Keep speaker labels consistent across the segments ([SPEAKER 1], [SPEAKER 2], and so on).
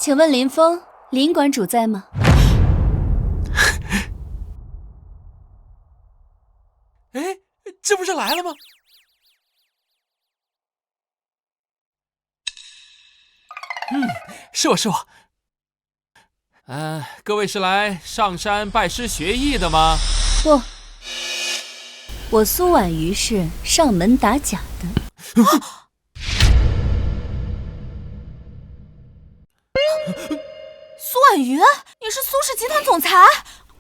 [SPEAKER 1] 请问林峰，林馆主在吗？
[SPEAKER 2] 哎，这不是来了吗？是我。各位是来上山拜师学艺的吗？
[SPEAKER 1] 不，我苏婉瑜是上门打假的。
[SPEAKER 3] 苏婉瑜，你是苏氏集团总裁？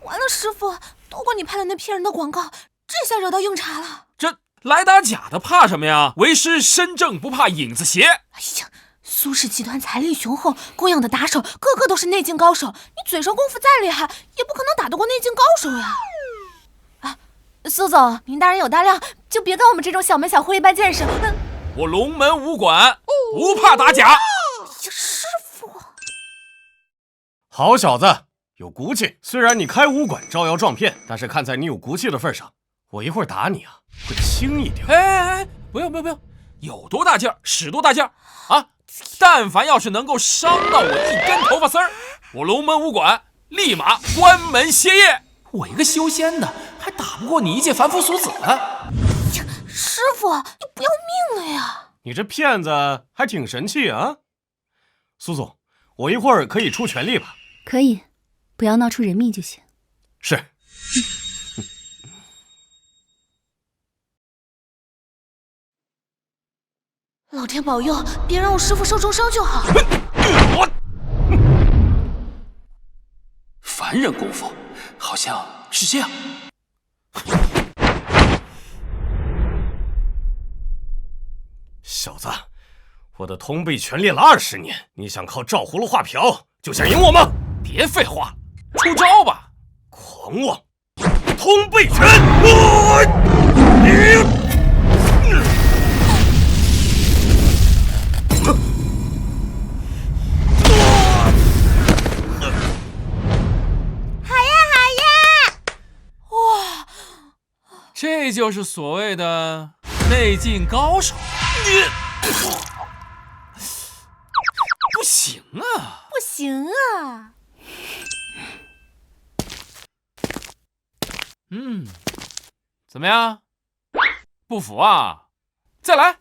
[SPEAKER 3] 完了，师傅，都怪你拍的那骗人的广告，这下惹到硬茬了。
[SPEAKER 2] 这来打假的怕什么呀？为师身正不怕影子斜。
[SPEAKER 3] 哎呀，苏氏集团财力雄厚，供养的打手个个都是内劲高手，你嘴上功夫再厉害，也不可能打得过内劲高手呀。啊，苏总，您大人有大量，就别跟我们这种小门小户一般见识。
[SPEAKER 2] 我龙门武馆不怕打假。
[SPEAKER 3] 师傅，
[SPEAKER 4] 好小子，有骨气。虽然你开武馆招摇撞骗，但是看在你有骨气的份上，我一会儿打你啊会轻一点。
[SPEAKER 2] 哎，不用，有多大劲儿使多大劲儿啊！但凡要是能够伤到我一根头发丝儿，我龙门武馆立马关门歇业。我一个修仙的，还打不过你一介凡夫俗子。
[SPEAKER 3] 师傅，你不要命了呀？
[SPEAKER 4] 你这骗子还挺神气啊！苏总，我一会儿可以出全力吧？
[SPEAKER 1] 可以，不要闹出人命就行。
[SPEAKER 4] 是。
[SPEAKER 3] 老天保佑，别让我师傅受重伤就好。
[SPEAKER 2] 凡人功夫好像是这样。
[SPEAKER 4] 小子，我的通背拳练了20年，你想靠照葫芦画瓢就想赢我吗？
[SPEAKER 2] 别废话，出招吧！
[SPEAKER 4] 狂妄！通背拳！
[SPEAKER 2] 这就是所谓的内劲高手。不行啊！
[SPEAKER 3] 不行啊！
[SPEAKER 2] 怎么样？不服啊？再来！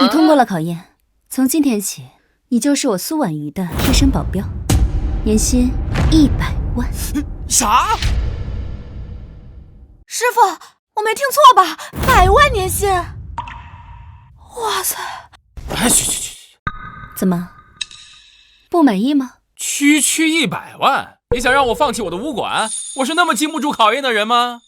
[SPEAKER 1] 你通过了考验，从今天起，你就是我苏婉瑜的贴身保镖，年薪100万。
[SPEAKER 2] 啥？
[SPEAKER 3] 师傅，我没听错吧？100万年薪！哇塞！
[SPEAKER 2] 哎，去！
[SPEAKER 1] 怎么，不满意吗？
[SPEAKER 2] 区100万，你想让我放弃我的武馆？我是那么经不住考验的人吗？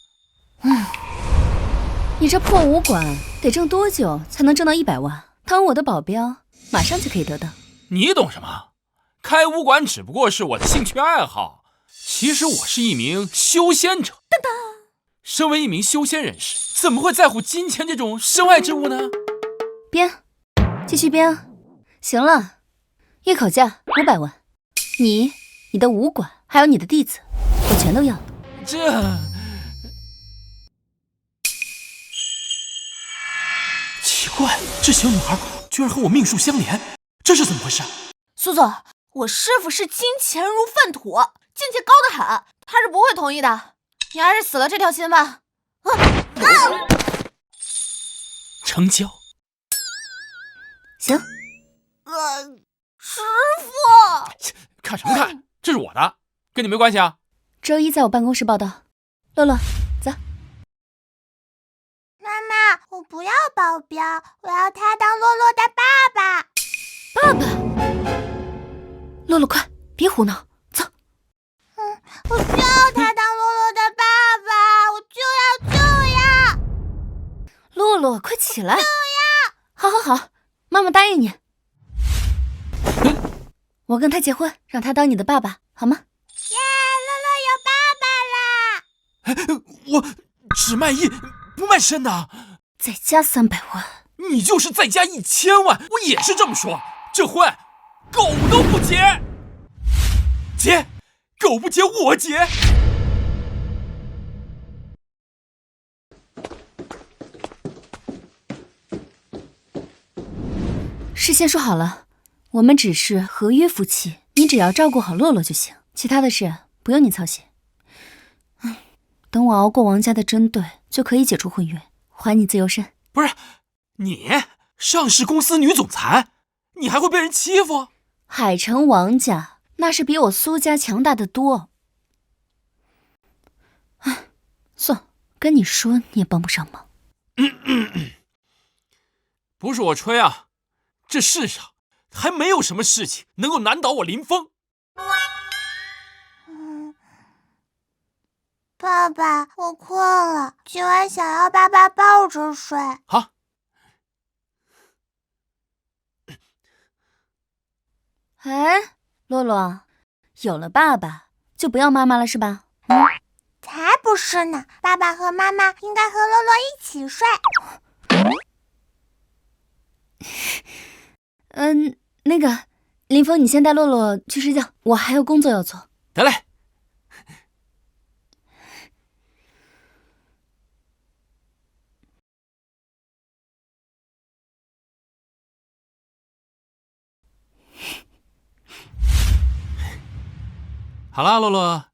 [SPEAKER 1] 你这破武馆得挣多久才能挣到100万？当我的保镖，马上就可以得到。
[SPEAKER 2] 你懂什么？开武馆只不过是我的兴趣爱好，其实我是一名修仙者。噔噔，身为一名修仙人士，怎么会在乎金钱这种身外之物呢？
[SPEAKER 1] 编，继续编啊！行了，一口价500万，你的武馆还有你的弟子，我全都要。
[SPEAKER 2] 奇怪，这小女孩居然和我命数相连，这是怎么回事？
[SPEAKER 3] 苏总，我师傅是金钱如粪土，境界高得很，他是不会同意的。你还是死了这条心吧。
[SPEAKER 2] 成交。
[SPEAKER 1] 行。
[SPEAKER 3] 师傅，
[SPEAKER 2] 看什么看？这是我的，跟你没关系啊。
[SPEAKER 1] 周一在我办公室报道。乐乐，走。
[SPEAKER 5] 妈妈，我不要保镖，我要他当洛洛的爸爸。
[SPEAKER 1] 爸爸，乐乐，快别胡闹，走。
[SPEAKER 5] 我就要他当洛洛的爸爸，我就要。
[SPEAKER 1] 洛洛，快起来！好，妈妈答应你。我跟他结婚，让他当你的爸爸，好吗？
[SPEAKER 5] 耶，洛洛有爸爸啦！
[SPEAKER 2] 我只卖艺，不卖身的。
[SPEAKER 1] 再加300万。
[SPEAKER 2] 你就是再加1000万，我也是这么说。这婚，狗都不结。结，狗不结我结。
[SPEAKER 1] 事先说好了，我们只是合约夫妻，你只要照顾好洛洛就行，其他的事不用你操心。等我熬过王家的针对，就可以解除婚约，还你自由身。
[SPEAKER 2] 不是，你上市公司女总裁，你还会被人欺负？
[SPEAKER 1] 海城王家那是比我苏家强大的多。算了，跟你说你也帮不上忙。
[SPEAKER 2] 不是我吹啊，这世上还没有什么事情能够难倒我林峰。
[SPEAKER 5] 爸爸，我困了，今晚想要爸爸抱着睡。
[SPEAKER 2] 好。
[SPEAKER 1] 哎，洛洛，有了爸爸就不要妈妈了是吧？
[SPEAKER 5] 才不是呢，爸爸和妈妈应该和洛洛一起睡。
[SPEAKER 1] 那个，林峰，你先带洛洛去睡觉，我还有工作要做。
[SPEAKER 2] 得嘞。好啦，洛洛，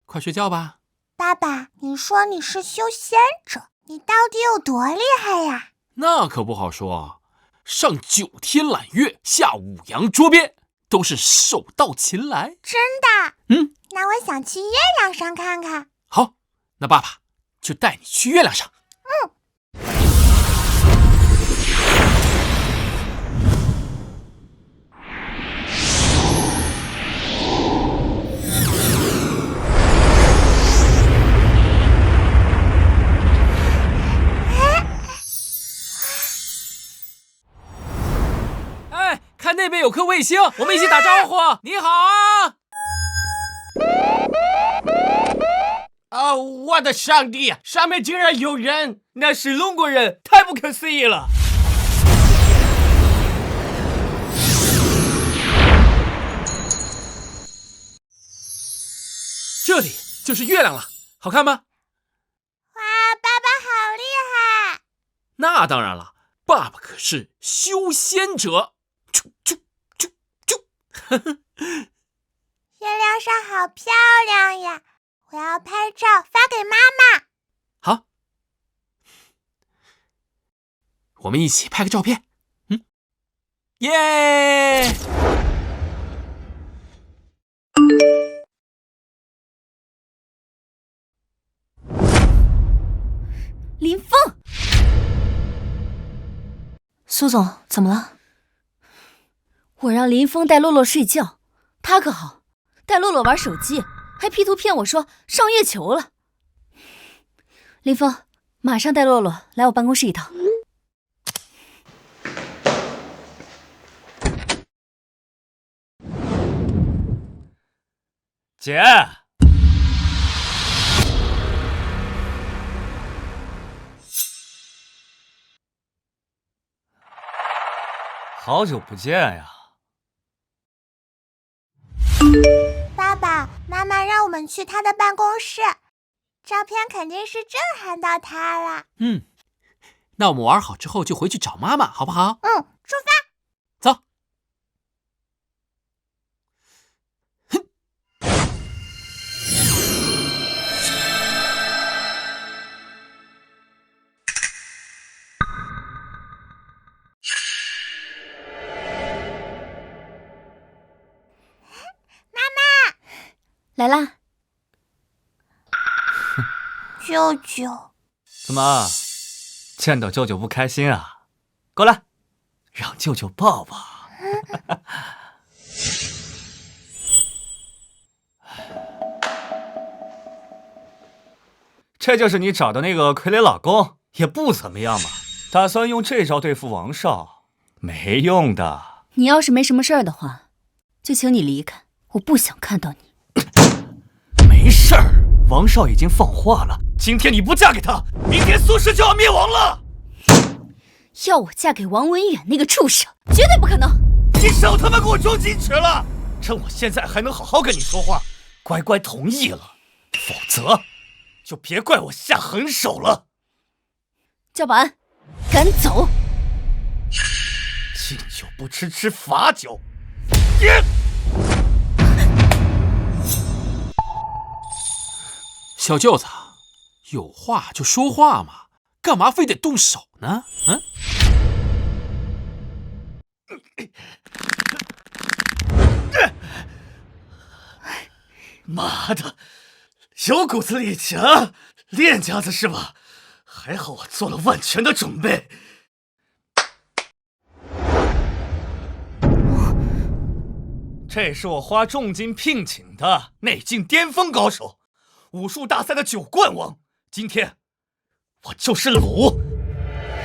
[SPEAKER 2] 快睡觉吧。
[SPEAKER 5] 爸爸，你说你是修仙者，你到底有多厉害呀？
[SPEAKER 2] 那可不好说，上9天揽月，下5洋捉鳖，都是手到擒来。
[SPEAKER 5] 真的？那我想去月亮上看看。
[SPEAKER 2] 好，那爸爸就带你去月亮上。看那边有颗卫星，我们一起打招呼。你好啊！
[SPEAKER 4] 我的上帝，上面竟然有人！
[SPEAKER 6] 那是中国人，太不可思议了。
[SPEAKER 2] 这里就是月亮了，好看吗？
[SPEAKER 5] 哇，爸爸好厉害！
[SPEAKER 2] 那当然了，爸爸可是修仙者。
[SPEAKER 5] 月亮上好漂亮呀，我要拍照发给妈妈。
[SPEAKER 2] 好，我们一起拍个照片。耶！
[SPEAKER 1] 林峰，
[SPEAKER 3] 苏总，怎么了？
[SPEAKER 1] 我让林峰带洛洛睡觉，他可好，带洛洛玩手机，还 P 图骗我说上月球了。林峰，马上带洛洛来我办公室一趟。
[SPEAKER 6] 姐，好久不见呀！
[SPEAKER 5] 爸爸妈妈让我们去他的办公室，照片肯定是震撼到他了。
[SPEAKER 2] 那我们玩好之后就回去找妈妈，好不好？
[SPEAKER 5] 出发。
[SPEAKER 2] 走。
[SPEAKER 1] 来啦，
[SPEAKER 5] 舅舅，
[SPEAKER 6] 怎么，见到舅舅不开心啊？过来，让舅舅抱抱。这就是你找的那个傀儡老公，也不怎么样嘛。打算用这招对付王少，没用的。
[SPEAKER 1] 你要是没什么事儿的话，就请你离开，我不想看到你。
[SPEAKER 6] 没事儿，王少已经放话了，今天你不嫁给他，明天苏氏就要灭亡了。
[SPEAKER 1] 要我嫁给王文远那个畜生，绝对不可能！
[SPEAKER 6] 你少他妈给我装矜持了！趁我现在还能好好跟你说话，乖乖同意了，否则就别怪我下狠手了。
[SPEAKER 1] 叫保安，赶走！
[SPEAKER 6] 敬酒不吃吃罚酒，
[SPEAKER 2] 小舅子，有话就说话嘛，干嘛非得动手呢？
[SPEAKER 6] 妈的，有骨子里强，练家子是吧？还好我做了万全的准备。这是我花重金聘请的内境巅峰高手，武术大赛的9冠王。今天我就是掳，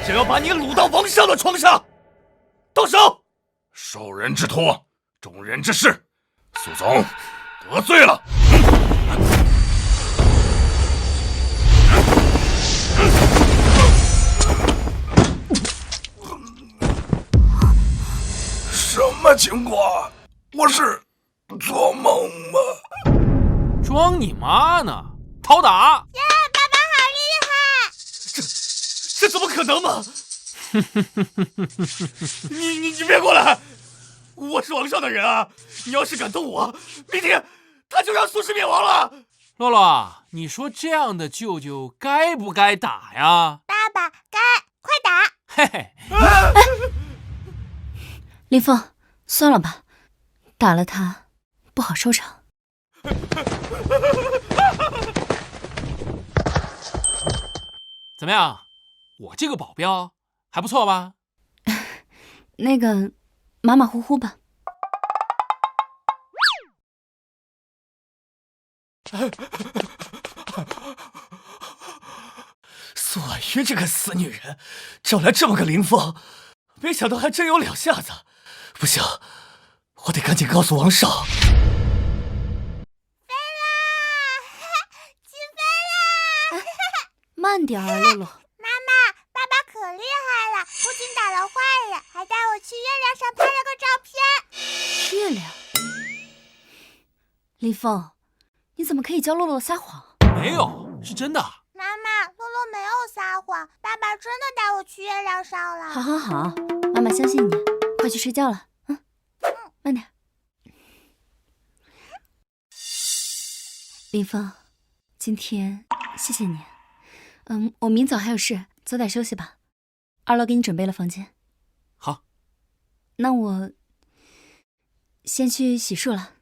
[SPEAKER 6] 就要把你掳到王上的床上。动手！
[SPEAKER 7] 受人之托，重人之事，苏总得罪了。什么情况？我是做梦吗？
[SPEAKER 2] 装你妈呢！讨打！
[SPEAKER 5] 耶，爸爸好厉害！
[SPEAKER 6] 这怎么可能嘛？你别过来！我是王上的人啊！你要是敢动我，明天他就让苏氏灭亡了。
[SPEAKER 2] 洛洛，你说这样的舅舅该不该打呀？
[SPEAKER 5] 爸爸该，快打！
[SPEAKER 2] 嘿嘿，
[SPEAKER 1] 林峰，算了吧，打了他不好收场。
[SPEAKER 2] 怎么样？我这个保镖还不错吧？
[SPEAKER 1] 那个，马马虎虎吧。
[SPEAKER 6] 苏婉云这个死女人，找来这么个林峰，没想到还真有两下子。不行，我得赶紧告诉王少。
[SPEAKER 5] 飞啦！起飞啦！
[SPEAKER 1] 慢点儿，洛洛。
[SPEAKER 5] 妈妈，爸爸可厉害了，不仅打了坏人，还带我去月亮上拍了个照片。
[SPEAKER 1] 月亮。林峰，你怎么可以教洛洛撒谎？
[SPEAKER 2] 没有，是真的。
[SPEAKER 5] 妈妈，洛洛没有撒谎，爸爸真的带我去月亮上了。
[SPEAKER 1] 好好好，妈妈相信你，快去睡觉了。慢点。林峰，今天谢谢你。我明早还有事，早点休息吧。2楼给你准备了房间。
[SPEAKER 2] 好，
[SPEAKER 1] 那我先去洗漱了。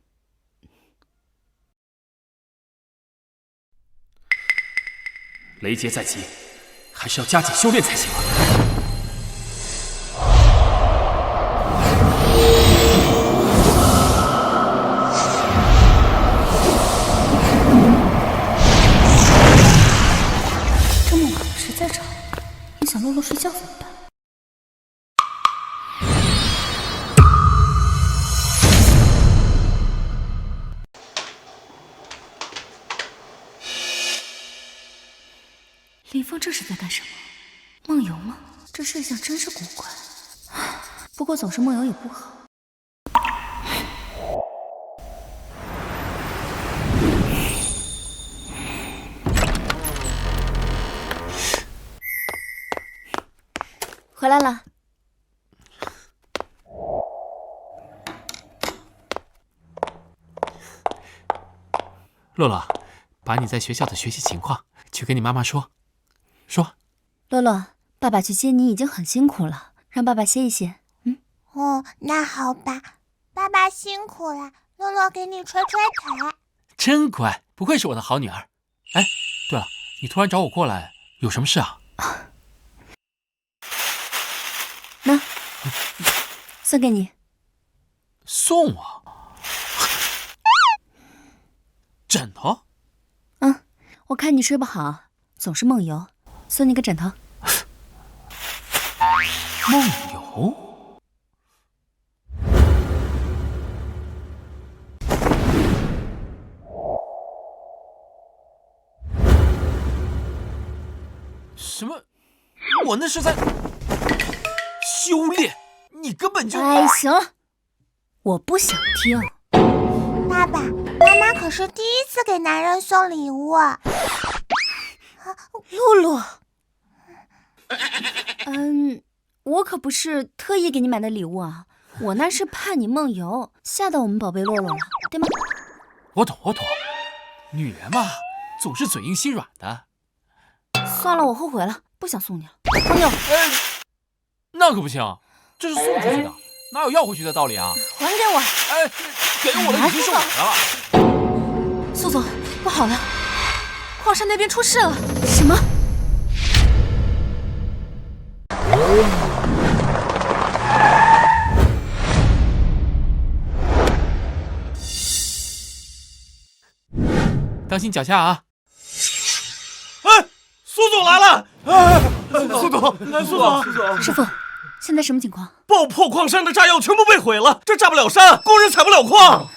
[SPEAKER 2] 雷劫在即，还是要加紧修炼才行啊！
[SPEAKER 1] 这么晚了谁在吵？影响洛洛睡觉怎么办？林峰这是在干什么？梦游吗？这睡相真是古怪。不过总是梦游也不好。回来了。
[SPEAKER 2] 洛洛，把你在学校的学习情况去跟你妈妈说。说，
[SPEAKER 1] 洛洛，爸爸去接你已经很辛苦了，让爸爸歇一歇。
[SPEAKER 5] 哦，那好吧，爸爸辛苦了，洛洛给你捶捶腿。
[SPEAKER 2] 真乖，不愧是我的好女儿。哎，对了，你突然找我过来，有什么事啊？
[SPEAKER 1] 那，送给你。
[SPEAKER 2] 送我？枕头？
[SPEAKER 1] 我看你睡不好，总是梦游，送你个枕头。
[SPEAKER 2] 梦游？什么？我那是在修炼，你根本就……
[SPEAKER 1] 哎，行了，我不想听。
[SPEAKER 5] 爸爸妈妈可是第一次给男人送礼物。
[SPEAKER 1] 露露，我可不是特意给你买的礼物啊，我那是怕你梦游，吓到我们宝贝洛洛了，对吗？
[SPEAKER 2] 我懂。女人嘛，总是嘴硬心软的。
[SPEAKER 1] 算了，我后悔了，不想送你了。朋友，
[SPEAKER 2] 那可不行，这是送出去的，哪有要回去的道理啊？
[SPEAKER 1] 还给我！
[SPEAKER 2] 给我的已经是我的了。
[SPEAKER 3] 苏总，不好了，矿山那边出事了。
[SPEAKER 1] 什么？
[SPEAKER 2] 当心脚下啊！
[SPEAKER 4] 苏总来了！苏总，
[SPEAKER 1] 师傅，现在什么情况？
[SPEAKER 4] 爆破矿山的炸药全部被毁了，这炸不了山，工人采不了矿。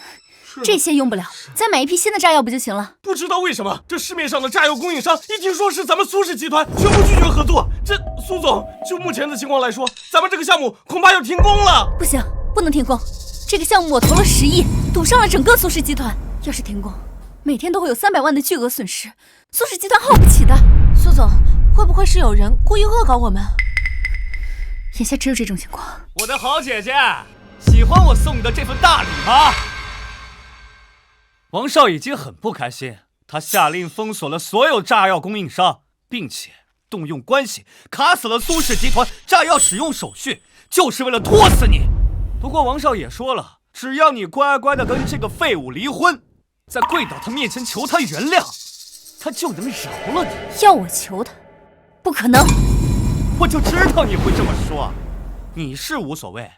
[SPEAKER 1] 这些用不了，再买一批新的炸药不就行了？
[SPEAKER 4] 不知道为什么，这市面上的炸药供应商一听说是咱们苏氏集团，全部拒绝合作。这苏总，就目前的情况来说，咱们这个项目恐怕要停工了。
[SPEAKER 1] 不行，不能停工。这个项目我投了10亿，赌上了整个苏氏集团。要是停工，每天都会有300万的巨额损失，苏氏集团耗不起的。
[SPEAKER 3] 苏总，会不会是有人故意恶搞我们？
[SPEAKER 1] 眼下只有这种情况。
[SPEAKER 6] 我的好姐姐，喜欢我送你的这份大礼吗？王少已经很不开心，他下令封锁了所有炸药供应商，并且动用关系卡死了苏氏集团炸药使用手续，就是为了拖死你。不过王少也说了，只要你乖乖的跟这个废物离婚，再跪到他面前求他原谅，他就能饶了你。
[SPEAKER 1] 要我求他？不可能！
[SPEAKER 6] 我就知道你会这么说，你是无所谓，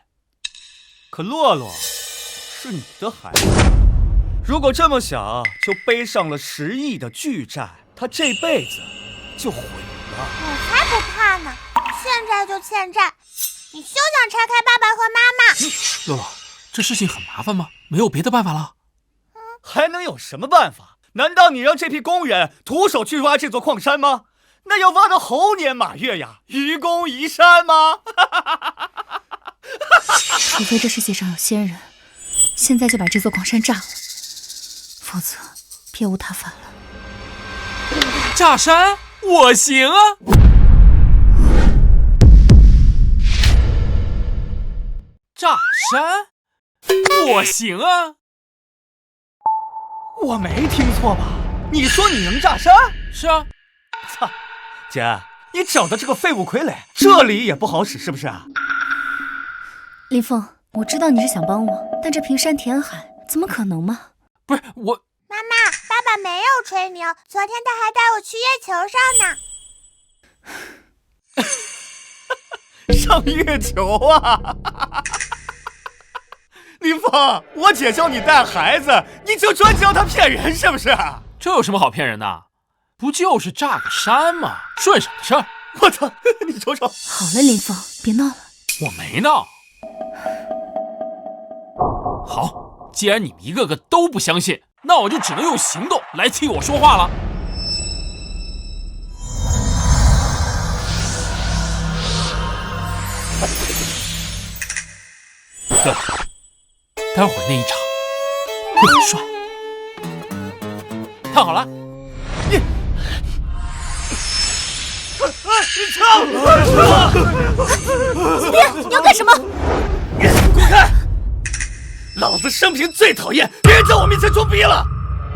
[SPEAKER 6] 可洛洛是你的孩子，如果这么想就背上了10亿的巨债，他这辈子就毁了。
[SPEAKER 5] 我才不怕呢，欠债就欠债，你休想拆开爸爸和妈妈。
[SPEAKER 2] 洛洛，这事情很麻烦吗？没有别的办法了？
[SPEAKER 6] 还能有什么办法？难道你让这批工人徒手去挖这座矿山吗？那要挖得猴年马月呀，愚公移山吗？
[SPEAKER 1] 除非这世界上有仙人，现在就把这座矿山炸了，否则别无他法了。
[SPEAKER 2] 炸山，我行啊！炸山，我行啊！
[SPEAKER 6] 我没听错吧？你说你能炸山？
[SPEAKER 2] 是啊。
[SPEAKER 6] 操！姐，你找的这个废物傀儡，这里也不好使，是不是啊？
[SPEAKER 1] 林峰，我知道你是想帮我，但这平山填海怎么可能嘛？
[SPEAKER 2] 不是我，
[SPEAKER 5] 妈妈，爸爸没有吹牛，昨天他还带我去月球上呢。
[SPEAKER 6] 上月球啊！林峰，我姐教你带孩子，你就专教她骗人是不是？
[SPEAKER 2] 这有什么好骗人的？不就是炸个山吗？顺手的事儿。
[SPEAKER 6] 我操，你瞅瞅。
[SPEAKER 1] 好了，林峰，别闹了。
[SPEAKER 2] 我没闹。好，既然你们一个个都不相信，那我就只能用行动来替我说话了。对了，待会儿那一场会很帅。看好了，
[SPEAKER 6] 你唱！
[SPEAKER 1] 今天你要干什么？
[SPEAKER 6] 滚开！老子生平最讨厌别人在我面前装逼了。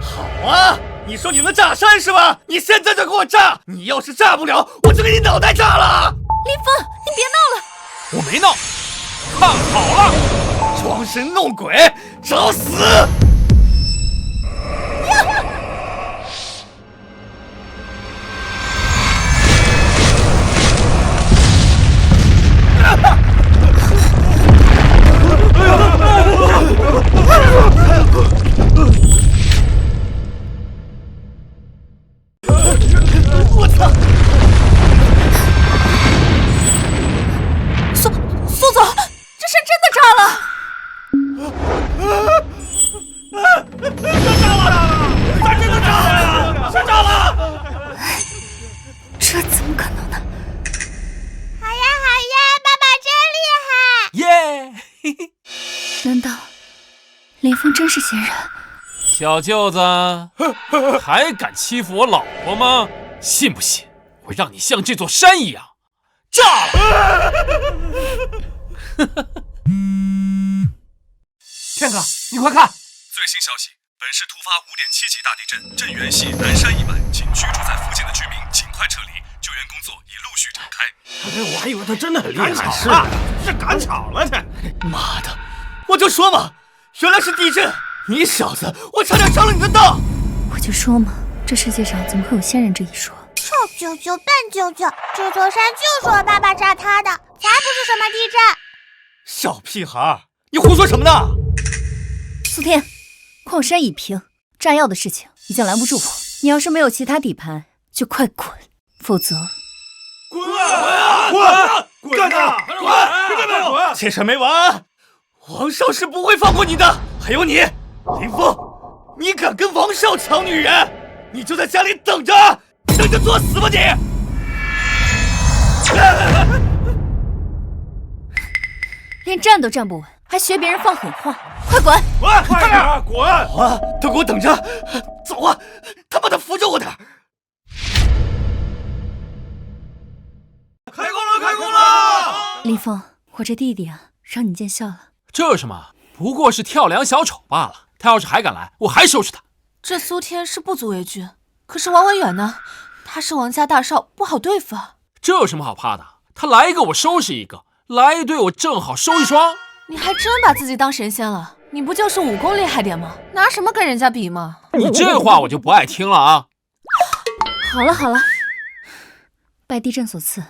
[SPEAKER 6] 好啊，你说你能炸山是吧？你现在就给我炸！你要是炸不了，我就给你脑袋炸了！
[SPEAKER 1] 林峰，你别闹了。
[SPEAKER 2] 我没闹，看好了，
[SPEAKER 6] 装神弄鬼，找死！我操！
[SPEAKER 3] 苏总，这山真的炸了！
[SPEAKER 6] 山真的炸了！山炸了！
[SPEAKER 1] 这怎么可能呢？
[SPEAKER 5] 好呀好呀，爸爸真厉害！
[SPEAKER 2] 耶！
[SPEAKER 1] 难道林峰真是仙人？
[SPEAKER 2] 小舅子，还敢欺负我老婆吗？信不信我让你像这座山一样炸了？天哥，你快看！
[SPEAKER 7] 最新消息，本市突发5.7级大地震，震源系南山一带，请居住在附近的居民尽快撤离，救援工作已陆续展开。
[SPEAKER 4] 我还以为他真的很厉害，是赶场了他。
[SPEAKER 6] 妈的，我就说嘛，原来是地震！你小子，我差点伤了你的道。
[SPEAKER 1] 我就说嘛，这世界上怎么会有仙人这一说？
[SPEAKER 5] 臭舅舅笨舅舅，这座山就是我爸爸炸塌的，才不是什么地震。
[SPEAKER 6] 小屁孩，你胡说什么呢？
[SPEAKER 1] 苏天，矿山已平，炸药的事情已经拦不住我。你要是没有其他底盘，就快滚，否则
[SPEAKER 4] 滚！
[SPEAKER 6] 这事没完，王少是不会放过你的。还有你，林峰，你敢跟王少抢女人，你就在家里等着作死吧你！
[SPEAKER 1] 连站都站不稳，还学别人放狠话，快滚！
[SPEAKER 4] 快点滚！
[SPEAKER 6] 好啊，都给我等着！走啊，他妈的扶着我点！
[SPEAKER 4] 开工了！
[SPEAKER 1] 林峰，我这弟弟啊，让你见笑了。
[SPEAKER 2] 这有什么？不过是跳梁小丑罢了。他要是还敢来，我还收拾他。
[SPEAKER 3] 这苏天是不足为惧，可是王文远呢？他是王家大少，不好对付啊。
[SPEAKER 2] 这有什么好怕的？他来一个我收拾一个，来一对我正好收一双。
[SPEAKER 3] 你还真把自己当神仙了？你不就是武功厉害点吗？拿什么跟人家比嘛？
[SPEAKER 2] 你这话我就不爱听了啊！
[SPEAKER 1] 好了好了，拜地震所赐，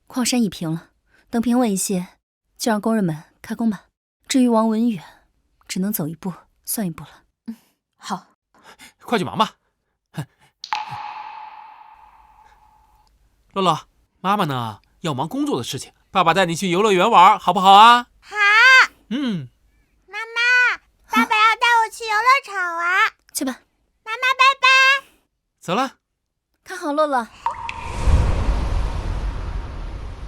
[SPEAKER 1] 矿山已平了，等平稳一些，就让工人们开工吧。至于王文远，只能走一步算一步了。
[SPEAKER 3] 好，
[SPEAKER 2] 快去忙吧。洛洛，妈妈呢？要忙工作的事情，爸爸带你去游乐园玩，好不好啊？
[SPEAKER 5] 好。妈妈，爸爸要带我去游乐场玩。
[SPEAKER 1] 去吧。
[SPEAKER 5] 妈妈，拜拜。
[SPEAKER 2] 走了。
[SPEAKER 1] 看好洛洛。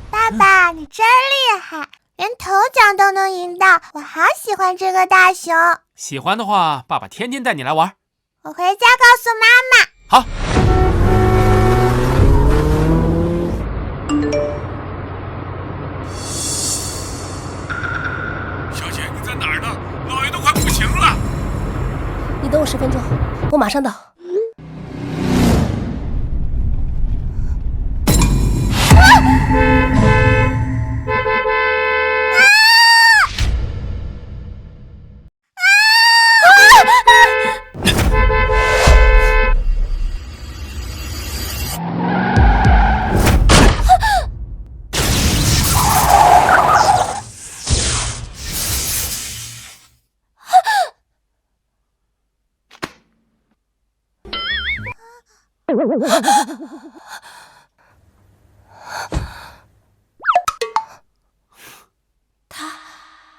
[SPEAKER 5] 爸爸，你真厉害，连头奖都能赢到，我好喜欢这个大熊。
[SPEAKER 2] 喜欢的话，爸爸天天带你来玩。
[SPEAKER 5] 我回家告诉妈妈。
[SPEAKER 2] 好。
[SPEAKER 7] 小姐，你在哪儿呢？老爷都快不行了。
[SPEAKER 1] 你等我10分钟，我马上到。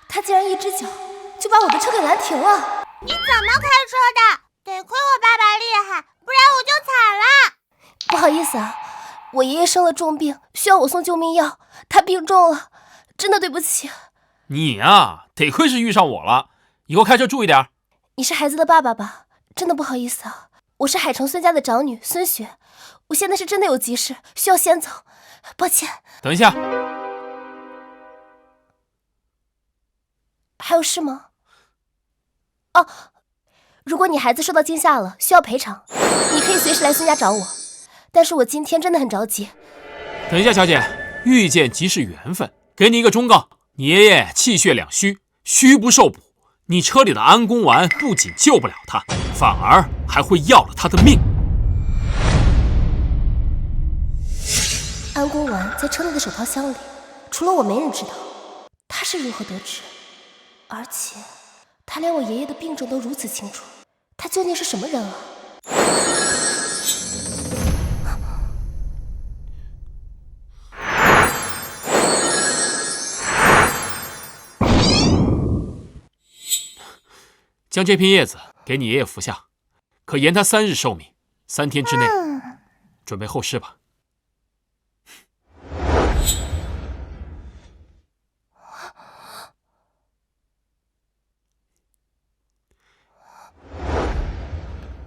[SPEAKER 1] 他竟然一只脚就把我的车给拦停了！
[SPEAKER 5] 你怎么开车的？得亏我爸爸厉害，不然我就惨了。
[SPEAKER 8] 不好意思啊，我爷爷生了重病，需要我送救命药，他病重了，真的对不起。
[SPEAKER 2] 你啊，得亏是遇上我了，以后开车注意点。
[SPEAKER 8] 你是孩子的爸爸吧？真的不好意思啊，我是海城孙家的长女孙雪，我现在是真的有急事，需要先走，抱歉。
[SPEAKER 2] 等一下。
[SPEAKER 8] 还有事吗？哦，如果你孩子受到惊吓了，需要赔偿，你可以随时来孙家找我。但是我今天真的很着急。
[SPEAKER 2] 等一下，小姐，遇见即是缘分，给你一个忠告：你爷爷气血两虚，虚不受补，你车里的安宫丸不仅救不了他，反而还会要了他的命。
[SPEAKER 8] 安宫丸在车内的手套箱里，除了我没人知道，他是如何得知？而且他连我爷爷的病症都如此清楚，他究竟是什么人啊？
[SPEAKER 2] 将这片叶子给你爷爷服下，可延他3日寿命，3天之内准备后事吧。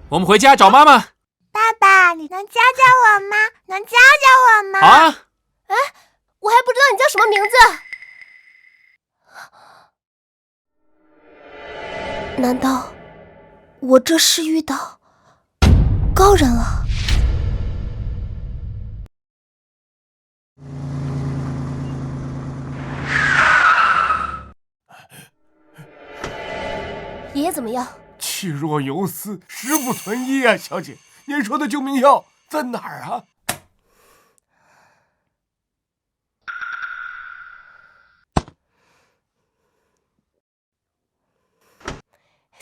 [SPEAKER 2] 我们回家找妈妈。
[SPEAKER 5] 爸爸，你能教教我吗？能教教我吗？
[SPEAKER 2] 好啊。
[SPEAKER 8] 哎，我还不知道你叫什么名字。难道我这是遇到高人了？爷爷怎么样？
[SPEAKER 9] 气若游丝，食不存一啊！小姐，您说的救命药在哪儿啊？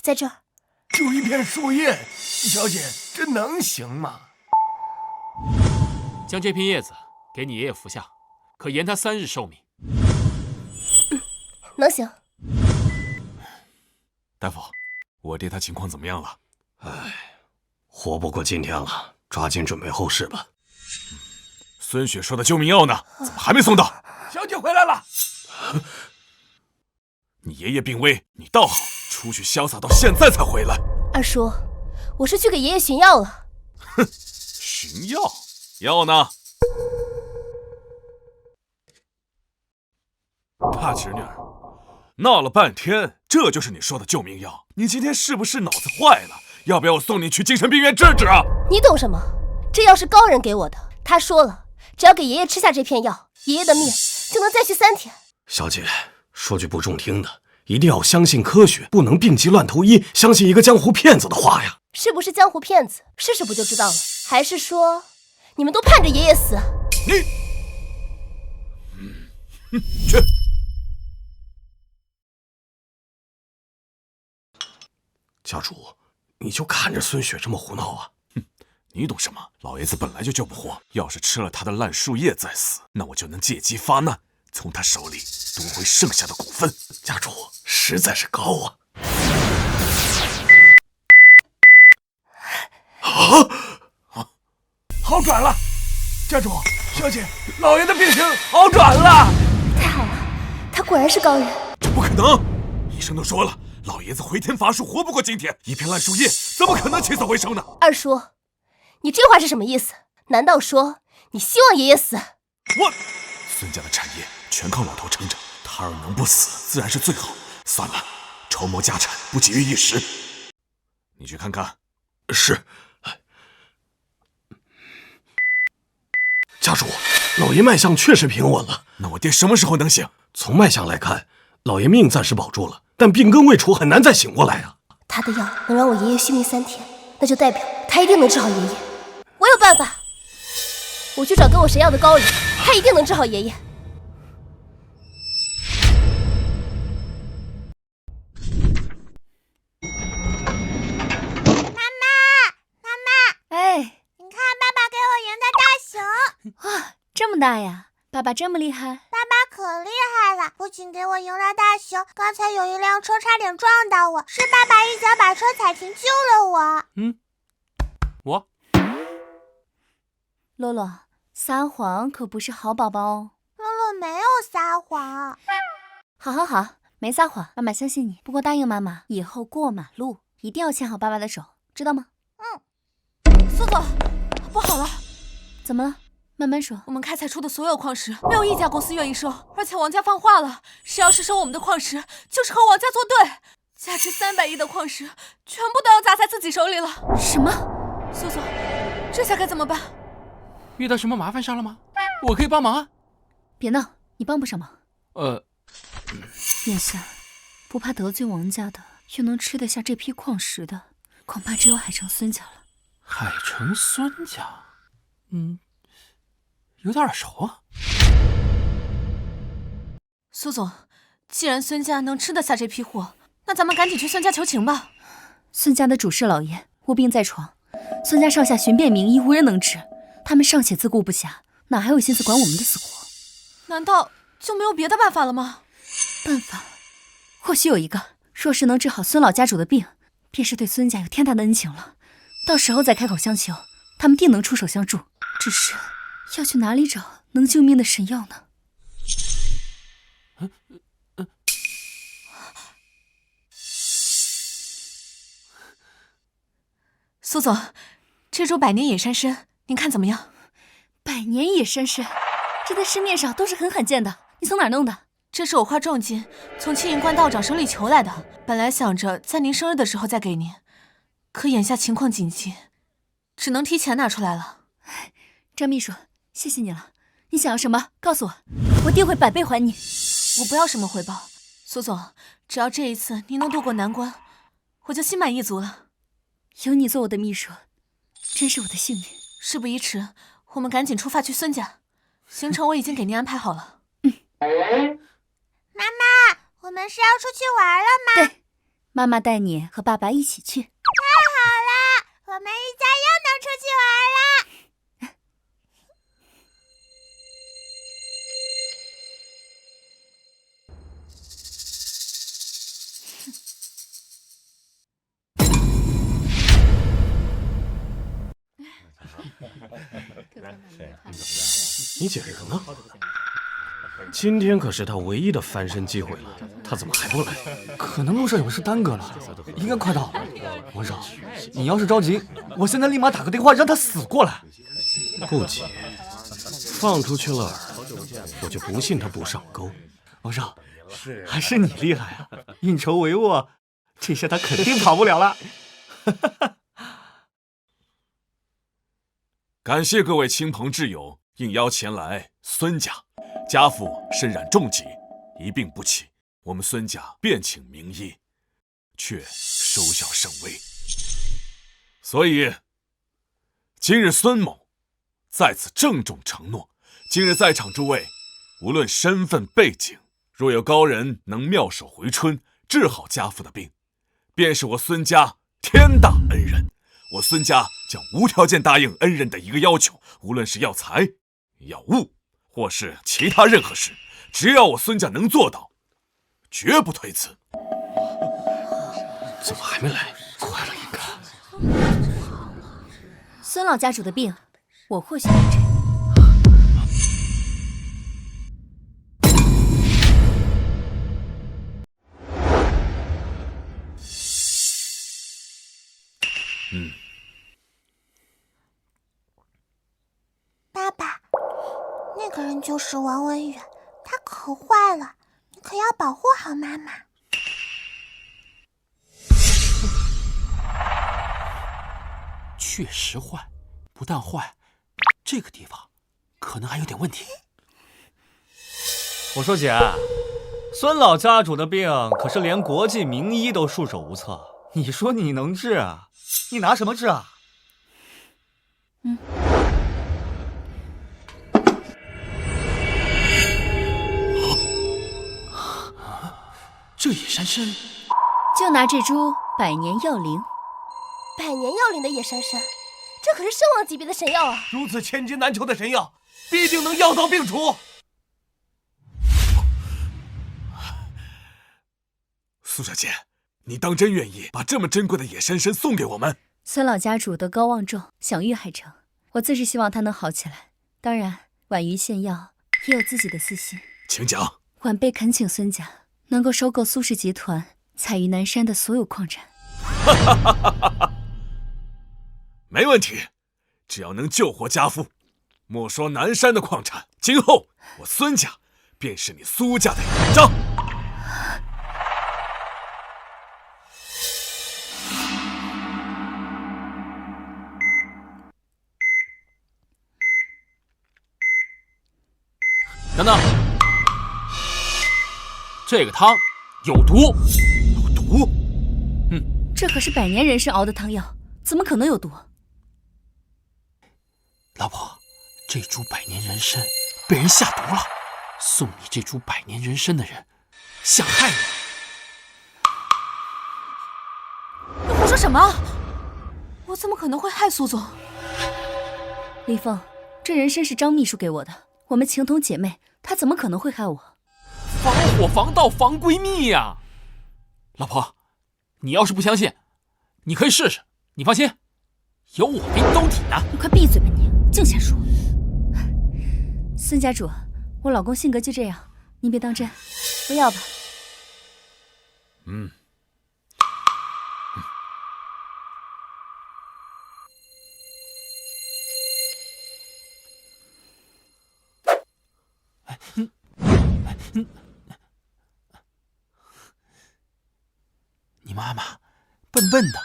[SPEAKER 8] 在这儿。
[SPEAKER 9] 就一片树叶，小姐，这能行吗？
[SPEAKER 2] 将这片叶子给你爷爷服下，可延他3日寿命。
[SPEAKER 8] 能行。
[SPEAKER 7] 大夫，我爹他情况怎么样了？
[SPEAKER 4] 活不过今天了，抓紧准备后事吧。
[SPEAKER 7] 孙雪说的救命药呢？怎么还没送到？
[SPEAKER 9] 小姐回来了。
[SPEAKER 7] 你爷爷病危，你倒好，出去潇洒到现在才回来。
[SPEAKER 8] 二叔，我是去给爷爷寻药了。
[SPEAKER 7] 哼，寻药？药呢？大侄女儿，闹了半天，这就是你说的救命药？你今天是不是脑子坏了？要不要我送你去精神病院治治啊？
[SPEAKER 8] 你懂什么？这药是高人给我的，他说了，只要给爷爷吃下这片药，爷爷的命就能再续3天。
[SPEAKER 4] 小姐，说句不中听的，一定要相信科学，不能病急乱投医，相信一个江湖骗子的话呀。
[SPEAKER 8] 是不是江湖骗子，试试不就知道了？还是说，你们都盼着爷爷死？
[SPEAKER 7] 去。
[SPEAKER 4] 家主，你就看着孙雪这么胡闹啊？
[SPEAKER 7] 你懂什么？老爷子本来就救不活，要是吃了他的烂树叶再死，那我就能借机发难，从他手里夺回剩下的股份。
[SPEAKER 4] 家主实在是高啊！
[SPEAKER 9] 好转了，家主，小姐，老爷的病情好转了。
[SPEAKER 8] 太好了，他果然是高人。
[SPEAKER 7] 这不可能！医生都说了，老爷子回天乏术，活不过今天。一片烂树叶怎么可能起死回生呢？
[SPEAKER 8] 二叔，你这话是什么意思？难道说你希望爷爷死？
[SPEAKER 7] 孙家的产业全靠老头撑着，他要能不死，自然是最好。算了，筹谋家产不急于一时。你去看看。
[SPEAKER 4] 是。家主，老爷脉象确实平稳了。
[SPEAKER 7] 那我爹什么时候能醒？
[SPEAKER 4] 从脉象来看，老爷命暂时保住了，但病根未除，很难再醒过来啊。
[SPEAKER 8] 他的药能让我爷爷续命3天，那就代表他一定能治好爷爷。我有办法，我去找跟我神药的高人，他一定能治好爷爷。
[SPEAKER 1] 哎，
[SPEAKER 5] 你看，爸爸给我赢的大熊。
[SPEAKER 1] 哇，这么大呀！爸爸这么厉害？
[SPEAKER 5] 爸爸可厉害了，不仅给我赢了大熊，刚才有一辆车差点撞到我，是爸爸一脚把车踩停救了我。
[SPEAKER 2] 我
[SPEAKER 1] 洛洛，撒谎可不是好宝宝哦。
[SPEAKER 5] 洛洛没有撒谎。
[SPEAKER 1] 好，没撒谎，妈妈相信你。不过答应妈妈，以后过马路一定要牵好爸爸的手，知道吗？
[SPEAKER 3] 苏总，不好了！
[SPEAKER 1] 怎么了？慢慢说。
[SPEAKER 3] 我们开采出的所有矿石，没有一家公司愿意收，而且王家放话了，谁要是收我们的矿石，就是和王家作对。价值300亿的矿石，全部都要砸在自己手里了。
[SPEAKER 1] 什么？
[SPEAKER 3] 苏总，这下该怎么办？
[SPEAKER 2] 遇到什么麻烦事了吗？我可以帮忙啊！
[SPEAKER 1] 别闹，你帮不上忙。眼下不怕得罪王家的，又能吃得下这批矿石的，恐怕只有海城孙家了。
[SPEAKER 2] 海城孙家，有点耳熟啊。
[SPEAKER 3] 苏总，既然孙家能吃得下这批货，那咱们赶紧去孙家求情吧。
[SPEAKER 1] 孙家的主事老爷卧病在床，孙家上下寻遍名医，无人能治。他们尚且自顾不暇，哪还有心思管我们的死活？
[SPEAKER 3] 难道就没有别的办法了吗？
[SPEAKER 1] 办法，或许有一个。若是能治好孙老家主的病，便是对孙家有天大的恩情了。到时候再开口相求，他们定能出手相助。只是要去哪里找能救命的神药呢？
[SPEAKER 3] 苏总，这株百年野山参，您看怎么样？
[SPEAKER 1] 百年野山参，这在市面上都是很罕见的，你从哪儿弄的？
[SPEAKER 3] 这是我花重金从青云观道长手里求来的，本来想着在您生日的时候再给您，可眼下情况紧急，只能提前拿出来了。
[SPEAKER 1] 张秘书，谢谢你了。你想要什么？告诉我，我定会100倍还你。
[SPEAKER 3] 我不要什么回报，苏总，只要这一次您能渡过难关，我就心满意足了。
[SPEAKER 1] 有你做我的秘书，真是我的幸运。
[SPEAKER 3] 事不宜迟，我们赶紧出发去孙家，行程我已经给您安排好了。
[SPEAKER 5] 妈妈，我们是要出去玩了吗？
[SPEAKER 1] 对，妈妈带你和爸爸一起去。
[SPEAKER 5] 太好了，我们一家又能出去玩了。
[SPEAKER 4] 你姐人呢？今天可是他唯一的翻身机会了，他怎么还不来？
[SPEAKER 6] 可能路上有事耽搁了，应该快到了。王少，你要是着急，我现在立马打个电话让他死过来。
[SPEAKER 4] 不急，放出去了我就不信他不上钩。
[SPEAKER 6] 王少，还是你厉害啊！运筹帷幄，这下他肯定跑不了了。
[SPEAKER 7] 感谢各位亲朋挚友应邀前来孙家，家父身染重疾，一病不起，我们孙家便请名医，却收效甚微。所以今日孙某在此郑重承诺，今日在场诸位无论身份背景，若有高人能妙手回春，治好家父的病，便是我孙家天大恩人。我孙家将无条件答应恩人的一个要求，无论是要财、要物，或是其他任何事，只要我孙家能做到，绝不推辞。
[SPEAKER 4] 怎么还没来？快了应该。
[SPEAKER 1] 孙老家主的病，我或许能治。
[SPEAKER 5] 爸爸，那个人就是王文远，他可坏了，你可要保护好妈妈。
[SPEAKER 2] 确实坏，不但坏，这个地方可能还有点问题。
[SPEAKER 6] 我说姐，孙老家主的病可是连国际名医都束手无策，你说你能治啊？你拿什么治啊？
[SPEAKER 2] 这野山参
[SPEAKER 1] 就拿这株百年药灵。
[SPEAKER 8] 百年药灵的野山参，这可是圣王级别的神药啊！
[SPEAKER 9] 如此千金难求的神药，必定能药到病除。
[SPEAKER 7] 苏小姐，你当真愿意把这么珍贵的野山参送给我们？
[SPEAKER 1] 孙老家主德高望重，享誉海城，我自是希望他能好起来。当然，婉瑜献药也有自己的私心。
[SPEAKER 7] 请讲。
[SPEAKER 1] 晚辈恳请孙家能够收购苏氏集团采于南山的所有矿产。
[SPEAKER 7] 没问题，只要能救活家父，莫说南山的矿产，今后我孙家便是你苏家的倚仗。
[SPEAKER 2] 等等，这个汤有毒。
[SPEAKER 7] 有毒？
[SPEAKER 1] 这可是百年人参熬的汤药，怎么可能有毒？
[SPEAKER 2] 老婆，这株百年人参被人下毒了，送你这株百年人参的人想害你。
[SPEAKER 3] 你胡说什么？我怎么可能会害苏总？
[SPEAKER 1] 林峰，这人参是张秘书给我的，我们情同姐妹，他怎么可能会害我？
[SPEAKER 2] 防火防盗防闺蜜呀！老婆，你要是不相信，你可以试试。你放心，有我给你兜底呢。
[SPEAKER 1] 你快闭嘴吧你，净瞎说。孙家主，我老公性格就这样，您别当真，不要吧。
[SPEAKER 2] 你妈妈笨笨的。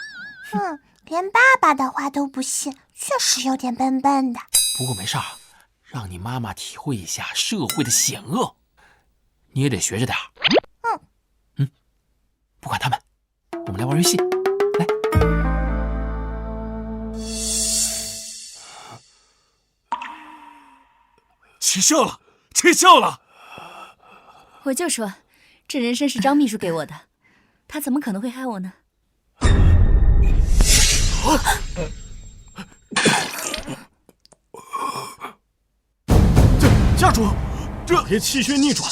[SPEAKER 5] 连爸爸的话都不信，确实有点笨笨的。
[SPEAKER 2] 不过没事儿，让你妈妈体会一下社会的险恶，你也得学着点儿。不管他们，我们来玩游戏。来，
[SPEAKER 7] 起效了，起效了！
[SPEAKER 1] 我就说，这人参是张秘书给我的，他怎么可能会害我呢？
[SPEAKER 4] 家主，这别气血逆转，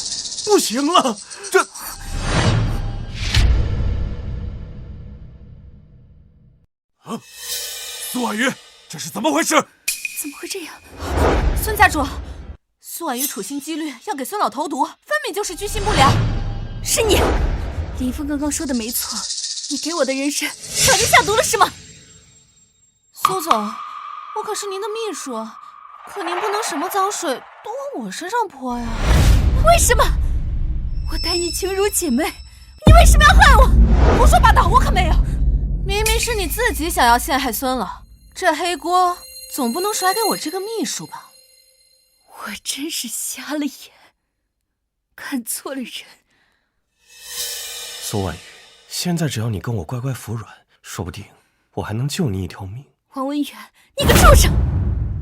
[SPEAKER 4] 不行了，这。
[SPEAKER 7] 苏婉瑜，这是怎么回事？
[SPEAKER 1] 怎么会这样？
[SPEAKER 3] 孙家主，苏婉瑜处心积虑要给孙老头毒，分明就是居心不良。
[SPEAKER 1] 是你，林峰刚刚说的没错，你给我的人参早就下毒了是吗？
[SPEAKER 3] 苏总，我可是您的秘书，可您不能什么脏水都往我身上泼呀。
[SPEAKER 1] 为什么？我待你情如姐妹，你为什么要害我？
[SPEAKER 3] 胡说八道，我可没有。明明是你自己想要陷害孙老，这黑锅总不能甩给我这个秘书吧？
[SPEAKER 1] 我真是瞎了眼，看错了人。
[SPEAKER 4] 苏婉瑜，现在只要你跟我乖乖服软，说不定我还能救你一条命。
[SPEAKER 1] 王文远，你个畜生！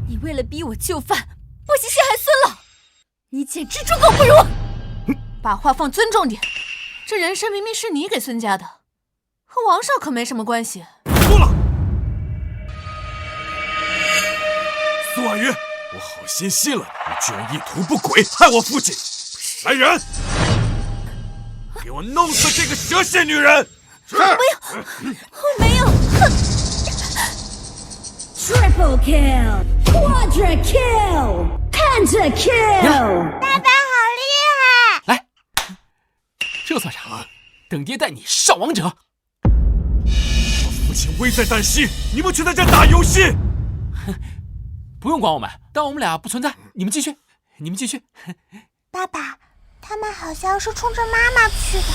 [SPEAKER 1] 你为了逼我就范，不惜陷害孙老，你简直猪狗不如！
[SPEAKER 3] 把话放尊重点，这人参明明是你给孙家的，和王少可没什么关系。
[SPEAKER 7] 够了！苏婉瑜，我好心信了你，你居然意图不轨，害我父亲！来人，给我弄死这个蛇蝎女人！
[SPEAKER 1] 是！我没有。
[SPEAKER 10] Triple kill, quadra kill, penta kill！
[SPEAKER 5] 爸爸好厉害！
[SPEAKER 2] 来，这算啥？等爹带你上王者。
[SPEAKER 7] 我父亲危在旦夕，你们却在这打游戏。
[SPEAKER 2] 不用管我们，当我们俩不存在。你们继续，你们继续。
[SPEAKER 5] 爸爸，他们好像是冲着妈妈去的。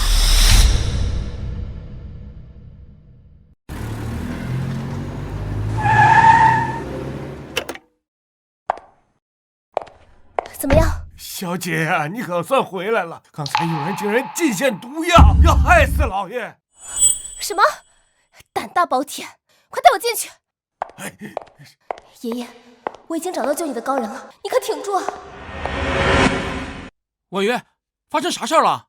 [SPEAKER 8] 怎么样？
[SPEAKER 9] 小姐啊，你可算回来了！刚才有人竟然进献毒药，要害死老爷！
[SPEAKER 8] 什么？胆大包天！快带我进去！爷爷，我已经找到救你的高人了，你可挺住啊！
[SPEAKER 2] 婉瑜，发生啥事儿了？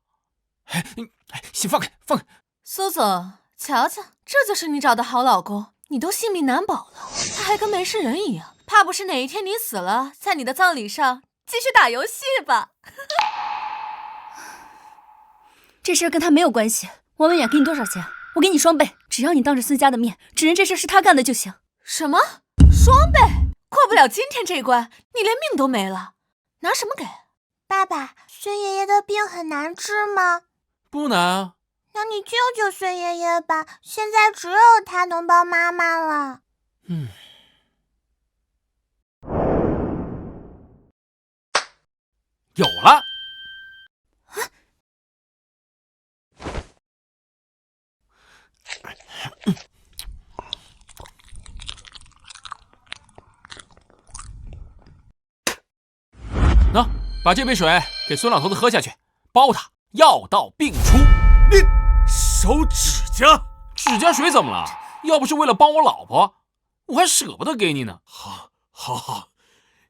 [SPEAKER 2] 先放开，放开！
[SPEAKER 3] 苏总，瞧瞧，这就是你找的好老公，你都性命难保了，他还跟没事人一样，怕不是哪一天你死了，在你的葬礼上继续打游戏吧？
[SPEAKER 1] 这事儿跟他没有关系。王文远给你多少钱？我给你双倍，只要你当着孙家的面指认这事是他干的就行。
[SPEAKER 3] 什么？双倍？过不了今天这关，你连命都没了，拿什么给？
[SPEAKER 5] 爸爸，孙爷爷的病很难治吗？
[SPEAKER 2] 不难啊。
[SPEAKER 5] 那你救救孙爷爷吧，现在只有他能帮妈妈了。
[SPEAKER 2] 有了。喏，把这杯水给孙老头子喝下去，包他药到病除。
[SPEAKER 7] 你手指甲？
[SPEAKER 2] 指甲水怎么了？要不是为了帮我老婆，我还舍不得给你呢。
[SPEAKER 7] 好，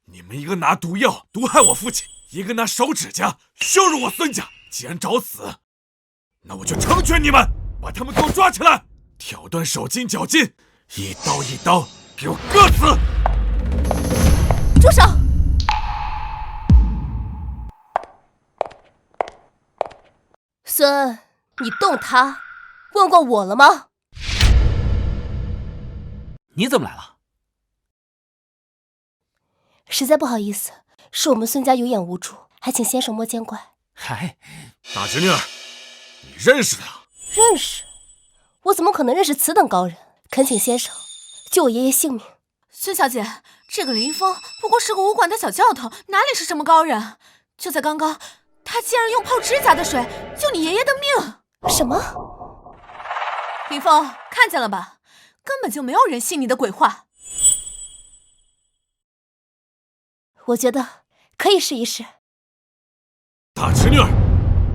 [SPEAKER 7] 你们一个拿毒药毒害我父亲，一个拿手指甲羞辱我孙家。既然找死，那我就成全你们，把他们给我抓起来，挑断手筋脚筋，一刀一刀给我割死！
[SPEAKER 8] 住手！孙，你动他，问过我了吗？
[SPEAKER 2] 你怎么来了？
[SPEAKER 8] 实在不好意思，是我们孙家有眼无珠，还请先生莫见怪。
[SPEAKER 7] 大侄女儿，你认识他？
[SPEAKER 8] 认识？我怎么可能认识此等高人？恳请先生救我爷爷性命。
[SPEAKER 3] 孙小姐，这个林峰不过是个武馆的小教头，哪里是什么高人？就在刚刚，他竟然用泡指甲的水救你爷爷的命！
[SPEAKER 8] 什么？
[SPEAKER 3] 林峰，看见了吧？根本就没有人信你的鬼话。
[SPEAKER 8] 我觉得可以试一试。
[SPEAKER 7] 大侄女儿，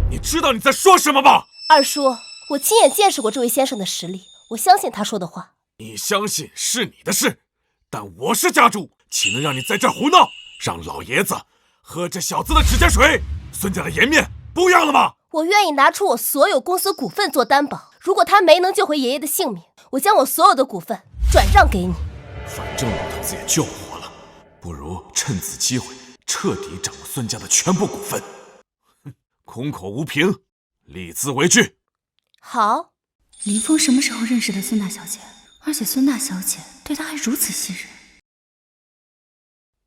[SPEAKER 7] 你知道你在说什么吗？
[SPEAKER 8] 二叔，我亲眼见识过这位先生的实力，我相信他说的话。
[SPEAKER 7] 你相信是你的事，但我是家主，岂能让你在这儿胡闹？让老爷子喝这小子的指甲水，孙家的颜面不要了吗？
[SPEAKER 8] 我愿意拿出我所有公司股份做担保，如果他没能救回爷爷的性命，我将我所有的股份转让给你。
[SPEAKER 7] 反正老头子也救活了，不如趁此机会彻底掌握孙家的全部股份。哼，空口无凭，立字为据。
[SPEAKER 8] 好。
[SPEAKER 1] 林峰什么时候认识的孙大小姐？而且孙大小姐对他还如此信任。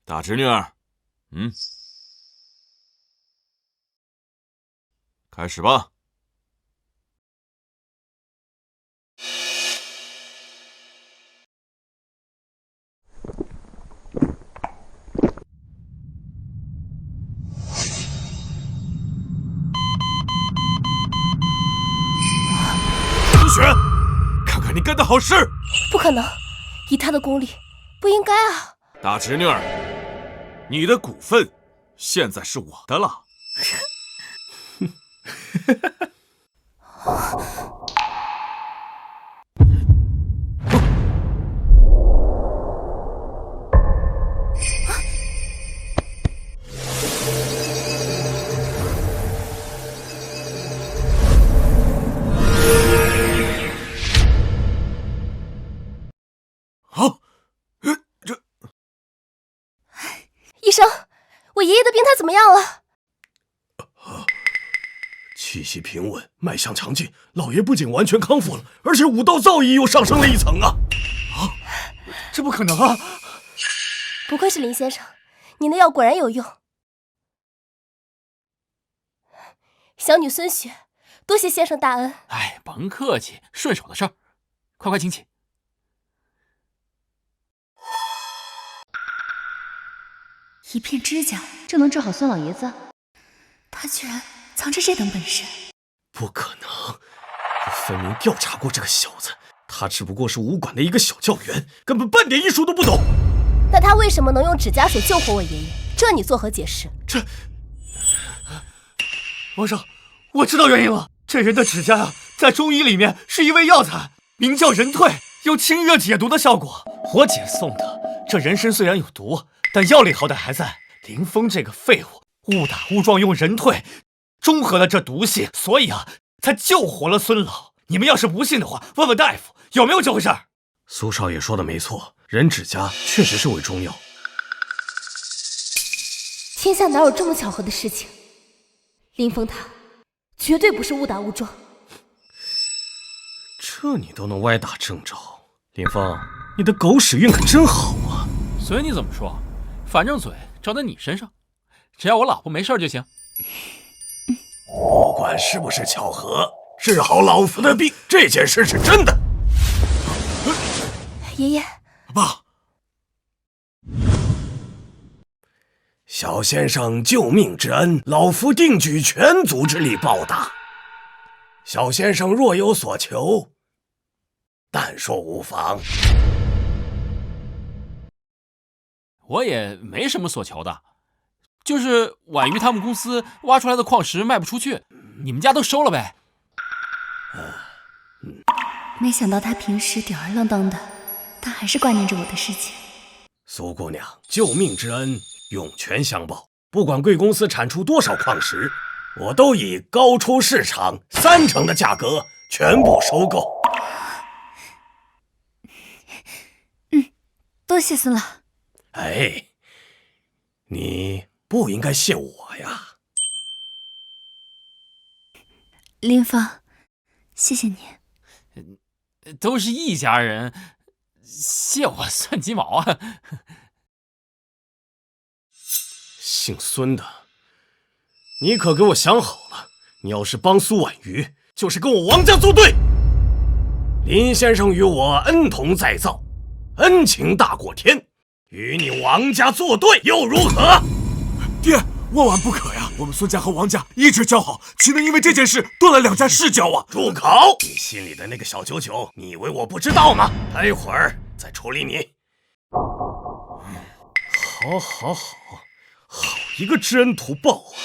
[SPEAKER 7] 大侄女儿，开始吧。林雪，看看你干的好事！
[SPEAKER 8] 不可能，以他的功力，不应该啊！
[SPEAKER 7] 大侄女儿，你的股份现在是我的了。
[SPEAKER 8] 医生，我爷爷的病态怎么样了？
[SPEAKER 4] 气息平稳，脉象强劲，老爷不仅完全康复了，而且武道造诣又上升了一层啊！
[SPEAKER 6] 这不可能啊！
[SPEAKER 8] 不愧是林先生，你的药果然有用。小女孙雪，多谢先生大恩。
[SPEAKER 2] 哎，甭客气，顺手的事儿，快请起。
[SPEAKER 1] 一片指甲就能治好孙老爷子？他居然藏着这等本事！
[SPEAKER 4] 不可能，我分明调查过这个小子，他只不过是武馆的一个小教员，根本半点艺术都不懂。
[SPEAKER 8] 那他为什么能用指甲水救活我爷爷？这你作何解释？
[SPEAKER 6] 王上，我知道原因了。这人的指甲啊，在中医里面是一味药材，名叫人退，有清热解毒的效果。我姐送的。这人参虽然有毒，但药力好歹还在。林峰这个废物，误打误撞用人退，中和了这毒性，所以啊，才救活了孙老。你们要是不信的话，问问大夫有没有这回事儿。
[SPEAKER 4] 苏少爷说的没错，人指甲确实是味中药。
[SPEAKER 8] 天下哪有这么巧合的事情？林峰他绝对不是误打误撞。
[SPEAKER 4] 这你都能歪打正着，林峰，你的狗屎运可真好啊！
[SPEAKER 2] 随你怎么说，反正嘴长在你身上，只要我老婆没事就行。
[SPEAKER 4] 不管是不是巧合，治好老夫的病这件事是真的。
[SPEAKER 8] 爷爷，
[SPEAKER 4] 爸，小先生救命之恩，老夫定举全族之力报答。小先生若有所求，但说无妨。
[SPEAKER 2] 我也没什么所求的，就是婉瑜他们公司挖出来的矿石卖不出去，你们家都收了呗。
[SPEAKER 1] 没想到他平时吊儿郎当的，但还是挂念着我的事情。
[SPEAKER 4] 苏姑娘，救命之恩涌泉相报，不管贵公司产出多少矿石，我都以高出市场30%的价格全部收购。
[SPEAKER 1] 多谢孙老。
[SPEAKER 4] 哎，你不应该谢我呀。
[SPEAKER 1] 林峰，谢谢你。
[SPEAKER 2] 都是一家人，谢我算鸡毛啊！
[SPEAKER 4] 姓孙的，你可给我想好了，你要是帮苏婉瑜，就是跟我王家作对。林先生与我恩同再造，恩情大过天，与你王家作对又如何？
[SPEAKER 7] 爹，万万不可呀！我们孙家和王家一直交好，岂能因为这件事断了两家世交啊？
[SPEAKER 4] 住口！你心里的那个小九九，你以为我不知道吗？待会儿再处理你。好一个知恩图报啊！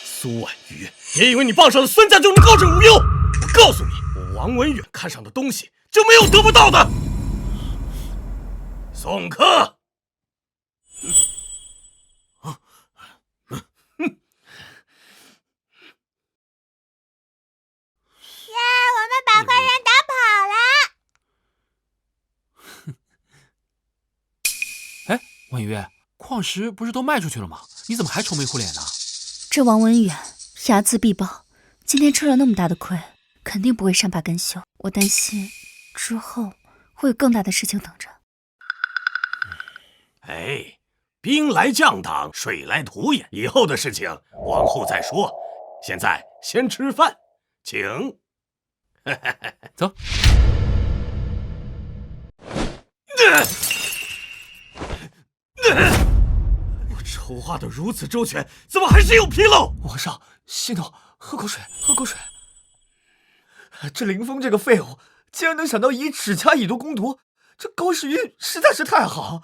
[SPEAKER 4] 苏婉瑜，别以为你傍上了孙家就能高枕无忧。我告诉你，我王文远看上的东西就没有得不到的。送客。
[SPEAKER 5] 我们把坏人打跑了。
[SPEAKER 2] 哎，婉瑜，矿石不是都卖出去了吗？你怎么还愁眉苦脸呢？
[SPEAKER 1] 这王文远睚眦必报，今天吃了那么大的亏，肯定不会善罢甘休。我担心之后会有更大的事情等着。
[SPEAKER 4] 哎，兵来将挡，水来土掩，以后的事情往后再说。现在先吃饭，请。
[SPEAKER 2] 走。
[SPEAKER 4] 我筹划的如此周全，怎么还是有纰漏？
[SPEAKER 6] 皇上，息怒，喝口水，喝口水。这林峰这个废物，竟然能想到以指甲以毒攻毒，这高时运实在是太好。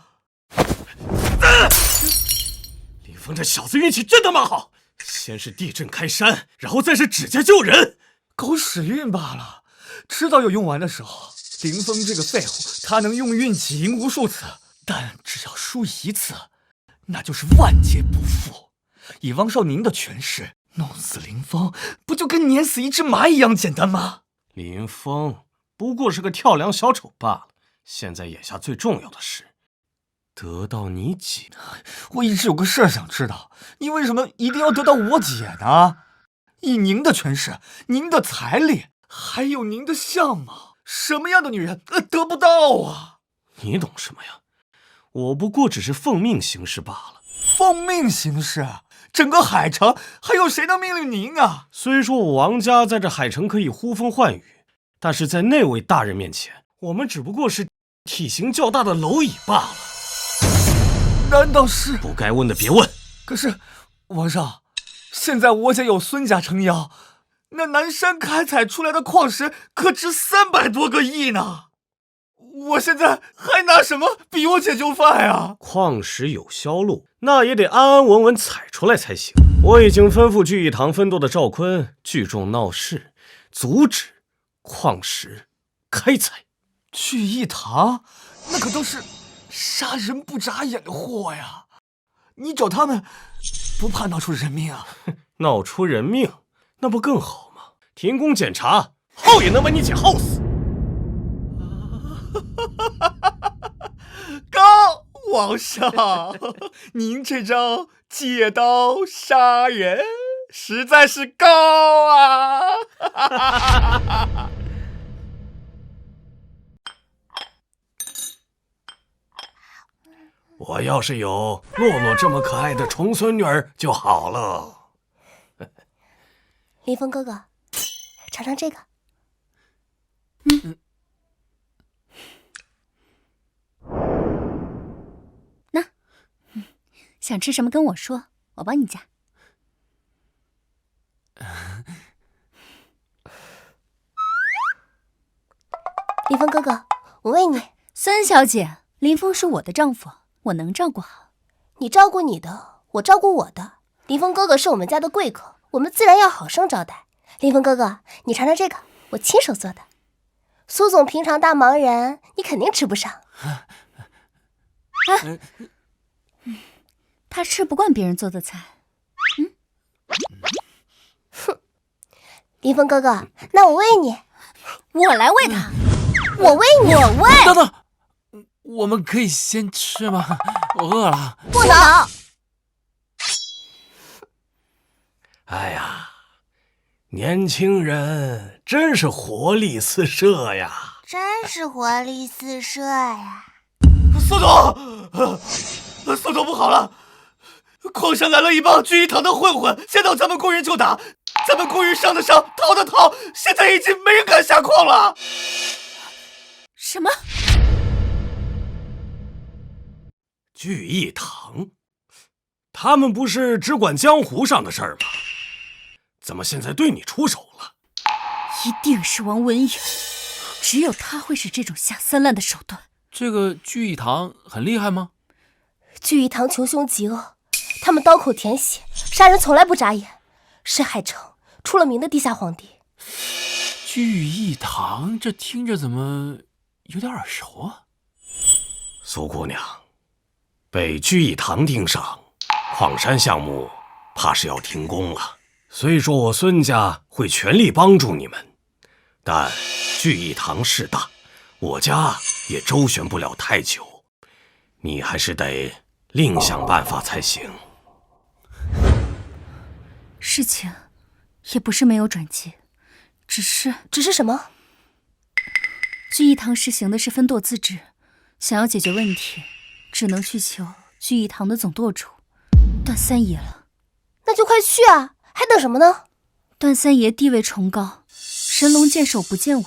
[SPEAKER 4] 林峰这小子运气真他妈好，先是地震开山，然后再是指甲救人。
[SPEAKER 6] 狗屎运罢了，迟早有用完的时候。林峰这个废物，他能用运气赢无数次，但只要输一次，那就是万劫不复。以王少宁的权势，弄死林峰，不就跟碾死一只蚂蚁一样简单吗？
[SPEAKER 4] 林峰不过是个跳梁小丑罢了。现在眼下最重要的是得到你姐。
[SPEAKER 6] 我一直有个事儿想知道，你为什么一定要得到我姐呢？以您的权势，您的财力，还有您的相貌，什么样的女人得不到啊？
[SPEAKER 4] 你懂什么呀？我不过只是奉命行事罢了。
[SPEAKER 6] 奉命行事？整个海城还有谁能命令您啊？
[SPEAKER 4] 虽说我王家在这海城可以呼风唤雨，但是在那位大人面前，我们只不过是体型较大的蝼蚁罢了。
[SPEAKER 6] 难道是？
[SPEAKER 4] 不该问的别问。
[SPEAKER 6] 可是，王上，现在我姐有孙家撑腰，那南山开采出来的矿石可值300多个亿呢。我现在还拿什么逼我姐就范呀？
[SPEAKER 4] 矿石有销路，那也得安安稳稳采出来才行。我已经吩咐聚义堂分舵的赵坤聚众闹事，阻止矿石开采。
[SPEAKER 6] 聚义堂那可都是杀人不眨眼的货呀！你找他们，不怕闹出人命啊？
[SPEAKER 4] 闹出人命，那不更好吗？停工检查，耗也能把你姐耗死。
[SPEAKER 6] 高王上，您这招借刀杀人实在是高啊！
[SPEAKER 4] 我要是有洛洛这么可爱的重孙女儿就好了。
[SPEAKER 8] 林峰哥哥，尝尝这个。
[SPEAKER 1] 那，想吃什么跟我说，我帮你夹。
[SPEAKER 8] 林峰哥哥，我喂你。
[SPEAKER 1] 孙小姐，林峰是我的丈夫，我能照顾好。
[SPEAKER 8] 你照顾你的，我照顾我的。林峰哥哥是我们家的贵客，我们自然要好生招待。林峰哥哥，你尝尝这个，我亲手做的。苏总平常大忙人，你肯定吃不上。
[SPEAKER 1] 他吃不惯别人做的菜。
[SPEAKER 8] 哼，林峰哥哥，那我喂你。
[SPEAKER 1] 我来喂他。
[SPEAKER 8] 我喂你。
[SPEAKER 1] 我喂。
[SPEAKER 2] 等等，我们可以先吃吗？我饿了。
[SPEAKER 8] 不能。
[SPEAKER 4] 哎呀，年轻人真是活力四射呀！
[SPEAKER 5] 真是活力四射呀！
[SPEAKER 6] 苏总，苏总不好了，矿上来了一帮聚义堂的混混，见到咱们工人就打，咱们工人伤的伤，逃的逃，现在已经没人敢下矿了。
[SPEAKER 1] 什么？
[SPEAKER 4] 聚义堂？他们不是只管江湖上的事儿吗？怎么现在对你出手了？
[SPEAKER 1] 一定是王文远，只有他会使这种下三滥的手段。
[SPEAKER 2] 这个聚义堂很厉害吗？
[SPEAKER 8] 聚义堂穷凶极恶，他们刀口舔血，杀人从来不眨眼，是海城出了名的地下皇帝。
[SPEAKER 2] 聚义堂，这听着怎么有点耳熟啊？
[SPEAKER 4] 苏姑娘，被聚义堂盯上，矿山项目怕是要停工了。虽说我孙家会全力帮助你们，但聚义堂势大，我家也周旋不了太久，你还是得另想办法才行。
[SPEAKER 1] 事情也不是没有转机，只是
[SPEAKER 8] 什么？
[SPEAKER 1] 聚义堂实行的是分舵自治，想要解决问题，只能去求聚义堂的总舵主段三爷了。
[SPEAKER 8] 那就快去啊！还等什么呢？
[SPEAKER 1] 段三爷地位崇高，神龙见首不见尾，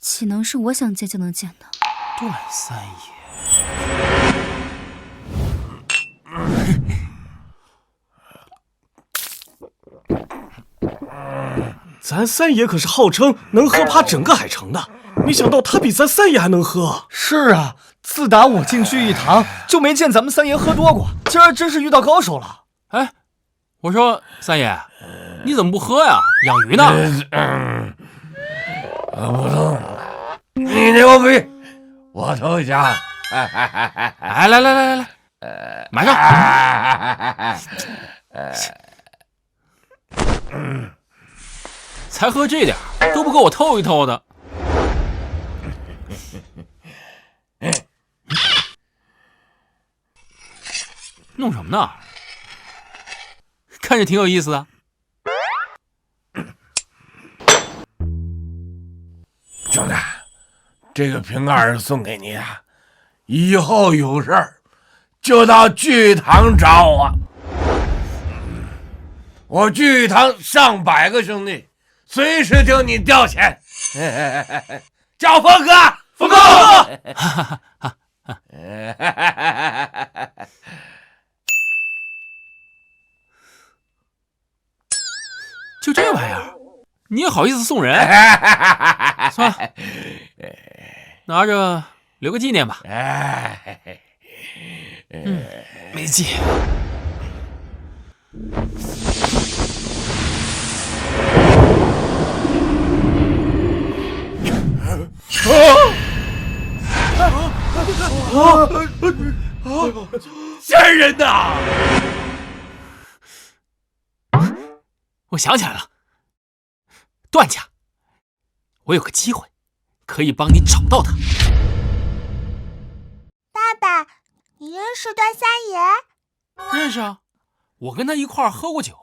[SPEAKER 1] 岂能是我想见就能见的？
[SPEAKER 2] 段三爷，
[SPEAKER 4] 咱三爷可是号称能喝趴整个海城的，没想到他比咱三爷还能喝。
[SPEAKER 6] 是啊，自打我进聚义堂，就没见咱们三爷喝多过，今儿真是遇到高手了。
[SPEAKER 2] 哎，我说三爷，你怎么不喝呀？养鱼呢？
[SPEAKER 9] 不动，你牛逼，我投降。
[SPEAKER 2] 哎，来，马上。才喝这点都不给我透一透的。弄什么呢？看着挺有意思的。
[SPEAKER 9] 兄弟，这个瓶盖送给你的，以后有事儿就到聚义堂找我。我聚义堂上百个兄弟，随时替你调遣。叫峰哥，峰哥。
[SPEAKER 2] 就这玩意儿，你也好意思送人？算了，拿着留个纪念吧。没劲。
[SPEAKER 9] 仙人呐！
[SPEAKER 2] 我想起来了，段家，我有个机会，可以帮你找到他。
[SPEAKER 5] 爸爸，你认识段三爷？
[SPEAKER 2] 认识啊，我跟他一块儿喝过酒，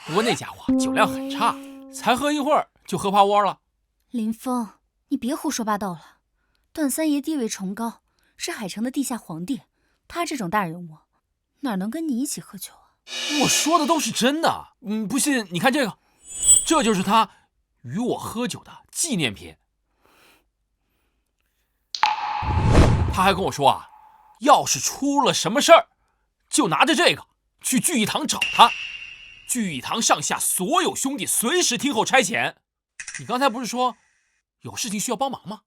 [SPEAKER 2] 不过那家伙酒量很差，才喝一会儿就喝趴窝了。
[SPEAKER 1] 林峰，你别胡说八道了。段三爷地位崇高，是海城的地下皇帝，他这种大人物，哪能跟你一起喝酒啊？
[SPEAKER 2] 我说的都是真的，不信你看这个，这就是他与我喝酒的纪念品。他还跟我说啊，要是出了什么事儿，就拿着这个去聚义堂找他。聚义堂上下所有兄弟随时听候差遣。你刚才不是说有事情需要帮忙吗？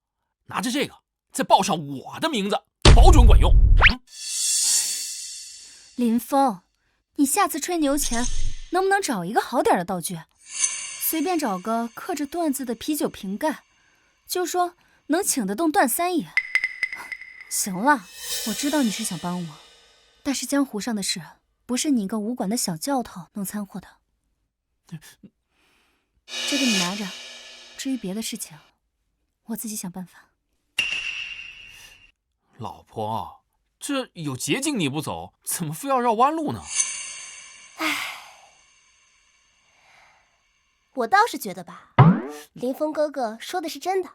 [SPEAKER 2] 拿着这个再报上我的名字，保准管用。
[SPEAKER 1] 林峰，你下次吹牛前能不能找一个好点的道具？随便找个刻着段字的啤酒瓶盖，就说能请得动段三爷。行了，我知道你是想帮我，但是江湖上的事不是你一个武馆的小教头能掺和的。这个你拿着，至于别的事情，我自己想办法。
[SPEAKER 2] 老婆，这有捷径你不走，怎么非要绕弯路呢？
[SPEAKER 8] 唉，我倒是觉得吧，林峰哥哥说的是真的。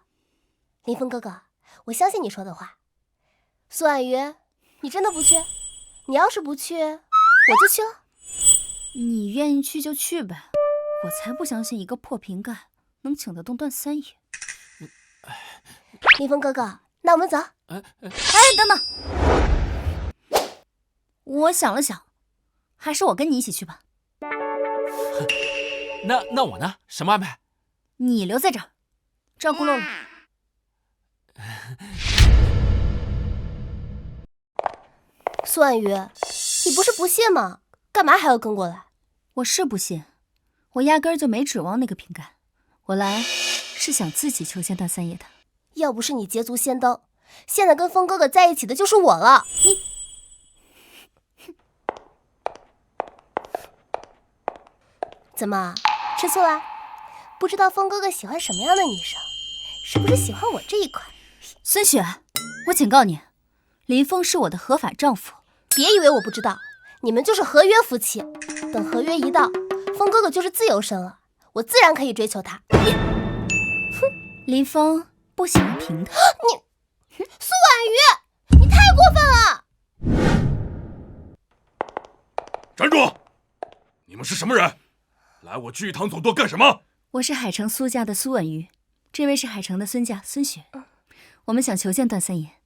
[SPEAKER 8] 林峰哥哥，我相信你说的话。苏婉瑜，你真的不去？你要是不去，我就去了。
[SPEAKER 1] 你愿意去就去呗，我才不相信一个破瓶盖能请得动段三爷。
[SPEAKER 8] 林峰哥哥，那我们走。
[SPEAKER 1] 哎，等等！我想了想，还是我跟你一起去吧。
[SPEAKER 2] 那我呢？什么安排？
[SPEAKER 1] 你留在这儿，照顾洛洛。
[SPEAKER 8] 苏婉瑜，你不是不信吗？干嘛还要跟过来？
[SPEAKER 1] 我是不信，我压根儿就没指望那个瓶盖。我来是想自己求见段三爷的。
[SPEAKER 8] 要不是你捷足先登，现在跟风哥哥在一起的就是我了。怎么吃醋啦？不知道风哥哥喜欢什么样的女生，是不是喜欢我这一款？
[SPEAKER 1] 孙雪，我警告你，林峰是我的合法丈夫。
[SPEAKER 8] 别以为我不知道，你们就是合约夫妻。等合约一到，风哥哥就是自由身了，我自然可以追求他。
[SPEAKER 1] 林峰不喜欢平的。
[SPEAKER 8] 你，苏婉瑜，你太过分了！
[SPEAKER 7] 站住！你们是什么人？来我聚义堂总舵干什么？
[SPEAKER 1] 我是海城苏家的苏婉瑜，这位是海城的孙家孙雪。我们想求见段三爷。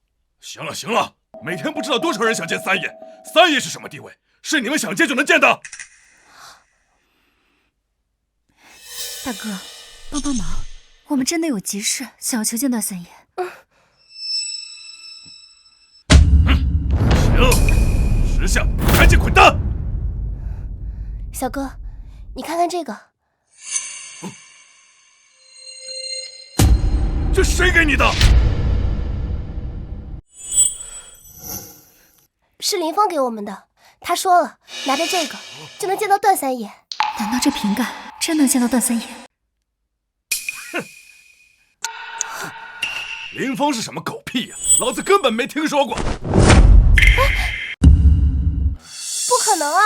[SPEAKER 7] 行了，每天不知道多少人想见三爷。三爷是什么地位？是你们想见就能见的？
[SPEAKER 1] 大哥，帮帮忙，我们真的有急事想要求见段三爷。
[SPEAKER 7] 行，识相，赶紧滚蛋！
[SPEAKER 8] 小哥，你看看这个。
[SPEAKER 7] 这谁给你的？
[SPEAKER 8] 是林峰给我们的，他说了，拿着这个就能见到段三爷。
[SPEAKER 1] 难道这瓶盖真能见到段三爷？
[SPEAKER 7] 林峰是什么狗屁呀？老子根本没听说过。
[SPEAKER 8] 不可能啊！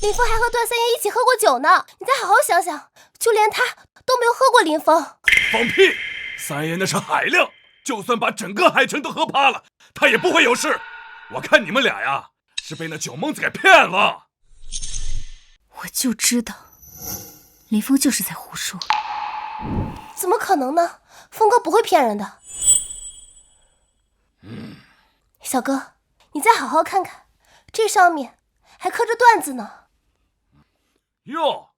[SPEAKER 8] 林峰还和段三爷一起喝过酒呢，你再好好想想，就连他都没有喝过林峰。
[SPEAKER 7] 放屁！三爷那是海量，就算把整个海城都喝趴了，他也不会有事。我看你们俩呀，是被那酒蒙子给骗了。
[SPEAKER 1] 我就知道，林峰就是在胡说。
[SPEAKER 8] 怎么可能呢？峰哥不会骗人的。小哥，你再好好看看，这上面还刻着段子呢。
[SPEAKER 7] 哟，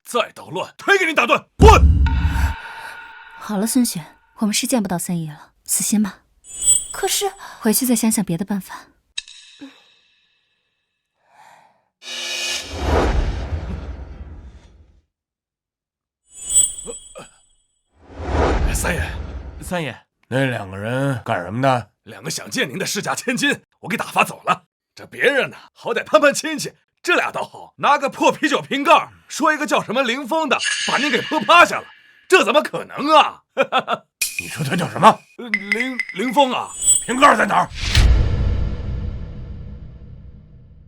[SPEAKER 7] 再捣乱，腿给你打断，滚！
[SPEAKER 1] 好了，孙雪，我们是见不到三爷了，死心吧。
[SPEAKER 8] 可是
[SPEAKER 1] 回去再想想别的办法。
[SPEAKER 9] 三爷，那两个人干什么的？
[SPEAKER 7] 两个想见您的世家千金，我给打发走了。这别人呢，好歹攀攀亲戚，这俩倒好，拿个破啤酒瓶盖，说一个叫什么林峰的，把您给泼趴下了，这怎么可能啊？
[SPEAKER 9] 你说他叫什么？
[SPEAKER 7] 林峰啊，
[SPEAKER 9] 瓶盖在哪儿？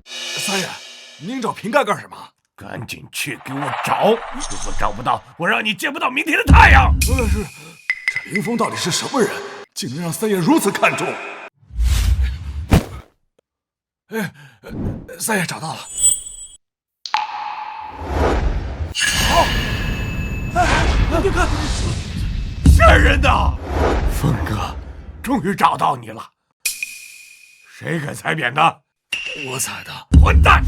[SPEAKER 7] 三爷，您找瓶盖干什么？
[SPEAKER 9] 赶紧去给我找！如果找不到，我让你见不到明天的太阳！
[SPEAKER 7] 是，这林峰到底是什么人，竟能让三爷如此看重？三爷找到了。
[SPEAKER 9] 好，你看，骗人的！峰哥，终于找到你了。谁给踩扁的？
[SPEAKER 7] 我踩的。
[SPEAKER 9] 混蛋！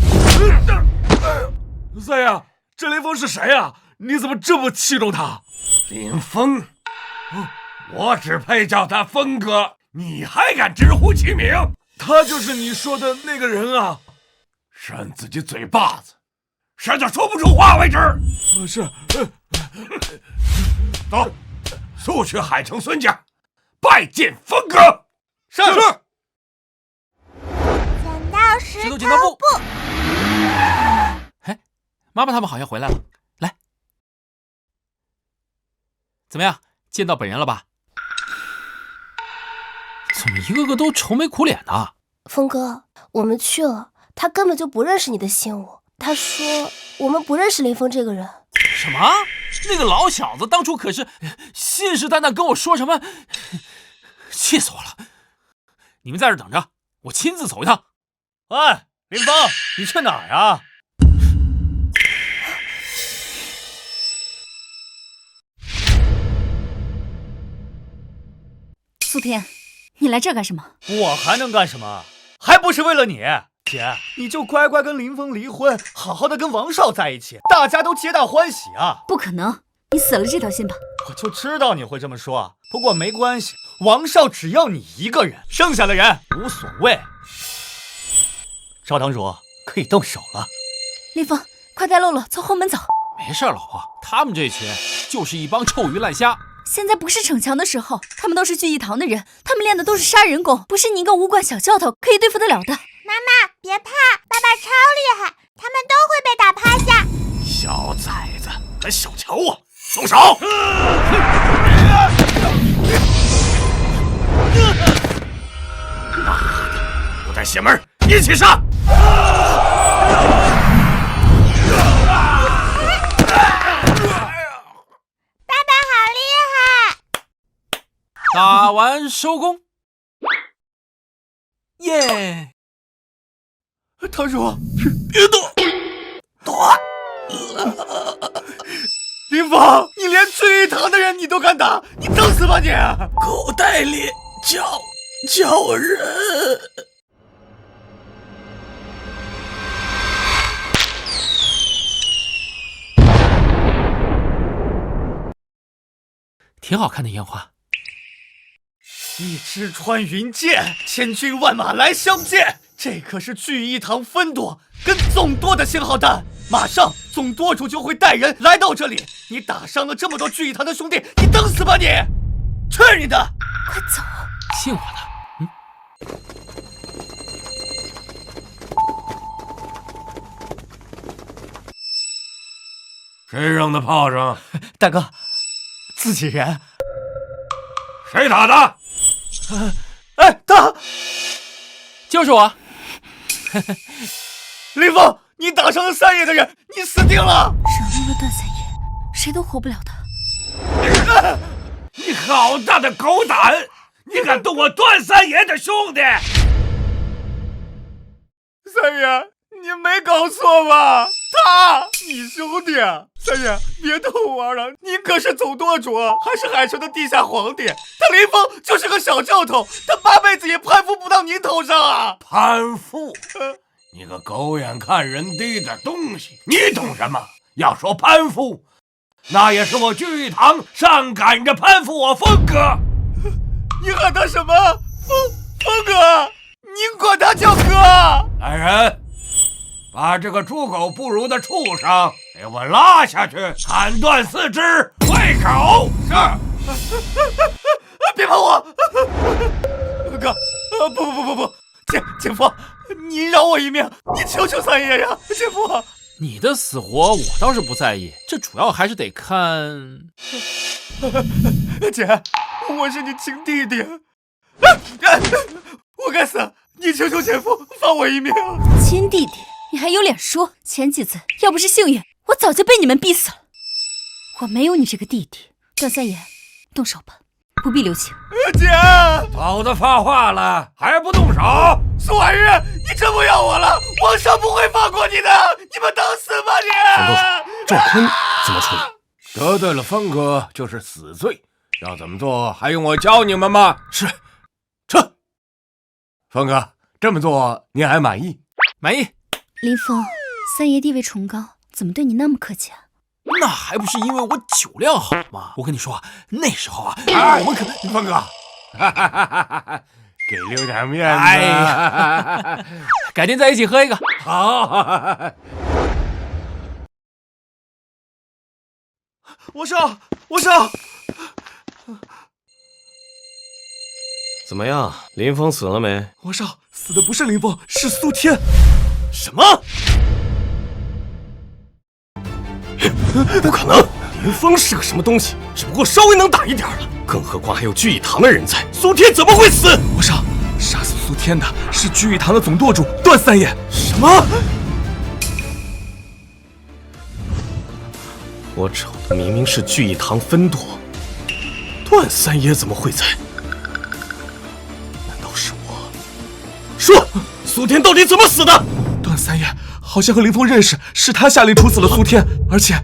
[SPEAKER 7] 三爷，这林峰是谁啊？你怎么这么器重他？
[SPEAKER 9] 林峰，我只配叫他峰哥，你还敢直呼其名？
[SPEAKER 7] 他就是你说的那个人啊！
[SPEAKER 9] 扇自己嘴巴子，扇到说不出话为止。
[SPEAKER 7] 是。
[SPEAKER 9] 走，速去海城孙家，拜见峰哥。
[SPEAKER 7] 是。
[SPEAKER 5] 剪刀石头布。
[SPEAKER 2] 哎，妈妈他们好像回来了，来，怎么样？见到本人了吧？怎么一个个都愁眉苦脸的？
[SPEAKER 8] 峰哥，我们去了，他根本就不认识你的信物。他说我们不认识林峰这个人。
[SPEAKER 2] 什么？那个老小子当初可是信誓旦旦跟我说什么？气死我了！你们在这等着，我亲自走一趟。
[SPEAKER 6] 哎，林峰，你去哪儿呀？
[SPEAKER 1] 苏天，你来这干什么？
[SPEAKER 6] 我还能干什么？还不不是为了你，姐，你就乖乖跟林峰离婚，好好的跟王少在一起，大家都皆大欢喜啊！
[SPEAKER 1] 不可能，你死了这条心吧。
[SPEAKER 6] 我就知道你会这么说，不过没关系，王少只要你一个人，剩下的人无所谓。赵堂主可以动手了。
[SPEAKER 1] 林峰，快带洛洛从后门走。
[SPEAKER 2] 没事，老婆，他们这群就是一帮臭鱼烂虾。
[SPEAKER 1] 现在不是逞强的时候，他们都是聚义堂的人，他们练的都是杀人功，不是你一个武馆小教头可以对付得了的。
[SPEAKER 5] 妈妈，别怕，爸爸超厉害，他们都会被打趴下。
[SPEAKER 9] 小崽子，还小瞧我，动手！妈的，不带邪门，一起上！
[SPEAKER 2] 打完收工，耶！
[SPEAKER 6] 堂主，
[SPEAKER 9] 别动，躲！
[SPEAKER 6] 林峰，你连聚义堂的人你都敢打，你等死吧你！
[SPEAKER 4] 口袋里叫人。
[SPEAKER 2] 挺好看的烟花。
[SPEAKER 6] 一支穿云箭，千军万马来相见。这可是聚义堂分舵跟总舵的信号弹，马上总舵主就会带人来到这里。你打伤了这么多聚义堂的兄弟，你等死吧你！去你的！
[SPEAKER 1] 快走！
[SPEAKER 2] 信我的。
[SPEAKER 9] 谁扔的炮仗？
[SPEAKER 6] 大哥，自己人。
[SPEAKER 9] 谁打的？
[SPEAKER 6] 哎，他
[SPEAKER 2] 就是我。
[SPEAKER 6] 林峰，你打伤了三爷的人，你死定了！
[SPEAKER 1] 惹怒了段三爷，谁都活不了的。
[SPEAKER 9] 你好大的狗胆！你敢动我段三爷的兄弟！
[SPEAKER 6] 三爷，你没搞错吧？他，你兄弟！三爷，别逗我玩了，您可是总舵主，还是海城的地下皇帝。他林峰就是个小教头，他8辈子也攀附不到您头上啊！
[SPEAKER 9] 攀附？你个狗眼看人低的东西，你懂什么？要说攀附，那也是我聚义堂上赶着攀附我峰哥。
[SPEAKER 6] 你喊他什么？峰哥？您管他叫哥？
[SPEAKER 9] 来人，把这个猪狗不如的畜生给我拉下去，砍断四肢，喂狗。是。
[SPEAKER 6] 别碰我，哥！不，姐夫，您饶我一命，你求求三爷呀，姐夫！
[SPEAKER 2] 你的死活我倒是不在意，这主要还是得看。
[SPEAKER 6] 姐，我是你亲弟弟，我该死！你求求姐夫放我一命！
[SPEAKER 1] 亲弟弟，你还有脸说？前几次要不是幸运，我早就被你们逼死了。我没有你这个弟弟。段三爷，动手吧，不必留情。
[SPEAKER 6] 姐，
[SPEAKER 9] 早都发话了，还不动手？
[SPEAKER 6] 苏婉玉，你真不要我了，皇上不会放过你的，你们等死吧你！
[SPEAKER 4] 总舵主，赵坤怎么处理？
[SPEAKER 9] 得罪了峰哥就是死罪，要怎么做还用我教你们吗？
[SPEAKER 4] 是，
[SPEAKER 9] 撤。峰哥，这么做你还满意？
[SPEAKER 2] 满意。
[SPEAKER 1] 林峰，三爷地位崇高，怎么对你那么客气啊？
[SPEAKER 2] 那还不是因为我酒量好吗？我跟你说，那时候啊，我们可
[SPEAKER 9] 峰哥，给留点面子。
[SPEAKER 2] 哎呀，改天在一起喝一个。
[SPEAKER 9] 好。
[SPEAKER 6] 我上。
[SPEAKER 4] 怎么样，林峰死了没？
[SPEAKER 6] 王少，死的不是林峰，是苏天。
[SPEAKER 4] 什么？不可能！林峰是个什么东西？只不过稍微能打一点了，更何况还有聚义堂的人在，苏天怎么会死？
[SPEAKER 6] 王少，杀死苏天的是聚义堂的总舵主段三爷。
[SPEAKER 4] 什么？我找的明明是聚义堂分舵，段三爷怎么会在？难道是我？说，苏天到底怎么死的？
[SPEAKER 6] 段三爷好像和林峰认识，是他下令处死了苏天，而且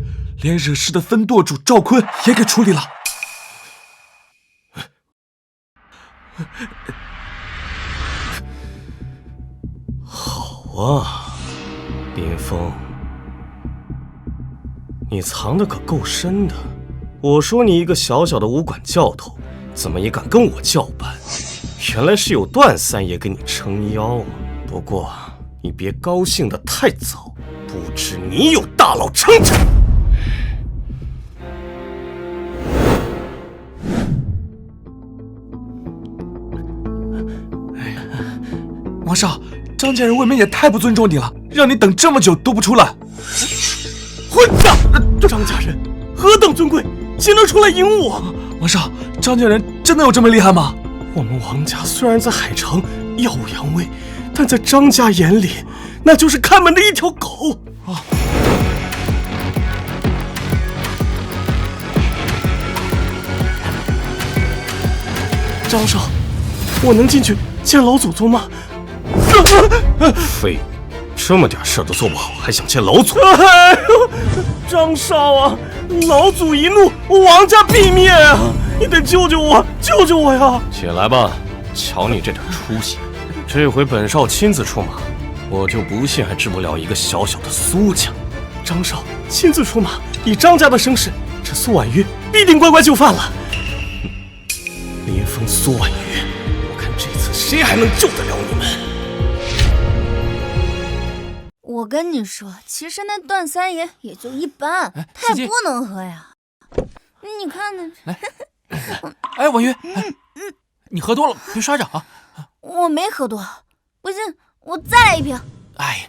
[SPEAKER 6] 连惹事的分舵主赵坤也给处理了。
[SPEAKER 4] 啊，林峰，你藏的可够深的。我说你一个小小的武馆教头，怎么也敢跟我叫板？原来是有段三爷给你撑腰啊！不过你别高兴得太早，不知你有大佬撑着。
[SPEAKER 7] 王少，张家人未免也太不尊重你了，让你等这么久都不出来。
[SPEAKER 4] 混账！张家人何等尊贵，竟能出来迎我？
[SPEAKER 7] 王少，张家人真的有这么厉害吗？
[SPEAKER 4] 我们王家虽然在海城耀武扬威，但在张家眼里，那就是看门的一条狗啊！张少，我能进去见老祖宗吗？废物，这么点事都做不好，还想见老祖？哎呦，张少啊，老祖一怒，王家必灭啊！你得救救我，救救我呀！起来吧，瞧你这点出息，这回本少亲自出马，我就不信还治不了一个小小的苏家。张少亲自出马，以张家的声势，这苏婉瑜必定乖乖就范了。林峰、苏婉瑜，我看这次谁还能救得了你们？
[SPEAKER 1] 我跟你说，其实那段三爷也就一般，他也不能喝呀。你看呢？
[SPEAKER 2] 来，哎，婉瑜，你喝多了，别摔着啊！
[SPEAKER 1] 我没喝多，不信我再来一瓶。
[SPEAKER 2] 哎，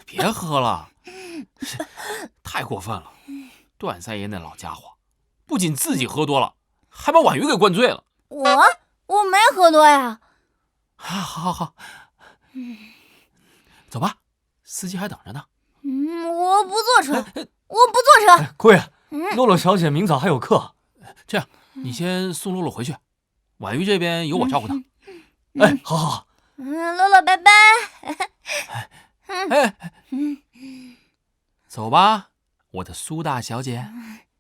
[SPEAKER 2] 别喝了，太过分了！段三爷那老家伙，不仅自己喝多了，还把婉瑜给灌醉了。
[SPEAKER 1] 我没喝多呀。
[SPEAKER 2] 好，走吧，司机还等着呢。
[SPEAKER 1] 我不坐车，我不坐车。
[SPEAKER 6] 姑爷，洛洛小姐明早还有课，
[SPEAKER 2] 这样你先送洛洛回去，婉瑜这边由我照顾她。
[SPEAKER 6] 哎，好。
[SPEAKER 1] 洛洛拜拜。
[SPEAKER 2] 走吧，我的苏大小姐。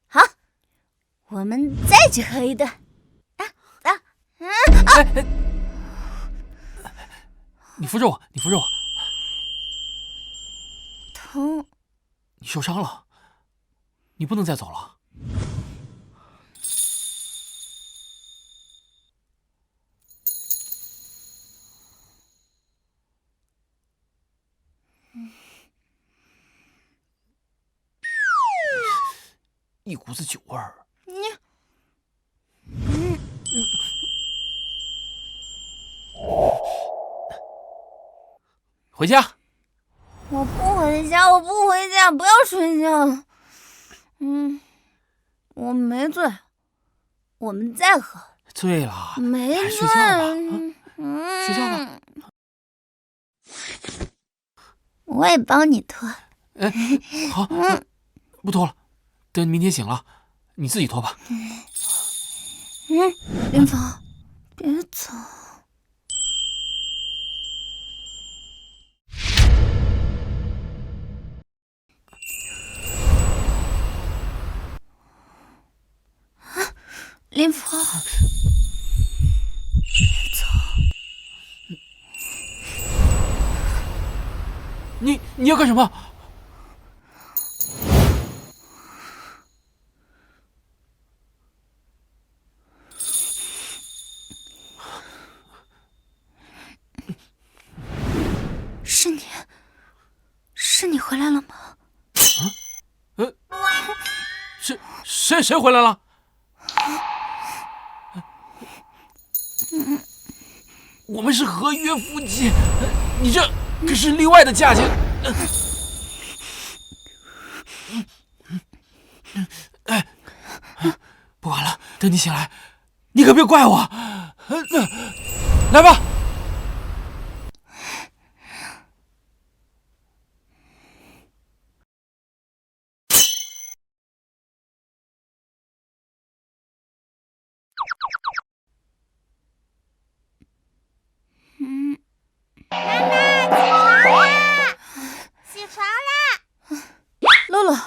[SPEAKER 1] 好，我们再去喝一顿。
[SPEAKER 2] 你扶着我，
[SPEAKER 1] 疼。
[SPEAKER 2] 你受伤了，你不能再走了。一股子酒味儿。回家。
[SPEAKER 1] 我不回家，不要睡觉。我没醉，我们再喝。
[SPEAKER 2] 醉了，
[SPEAKER 1] 没醉。
[SPEAKER 2] 睡觉吧，睡觉吧。
[SPEAKER 1] 我也帮你脱。
[SPEAKER 2] 好，不脱了，等明天醒了，你自己脱吧。
[SPEAKER 1] 林峰，别走。林峰，别走。
[SPEAKER 2] 你要干什么？
[SPEAKER 1] 是你回来了吗？
[SPEAKER 2] 谁回来了？我们是合约夫妻，你这可是例外的价钱。不管了，等你醒来，你可别怪我。来吧。
[SPEAKER 5] 起床啦！
[SPEAKER 1] 洛洛，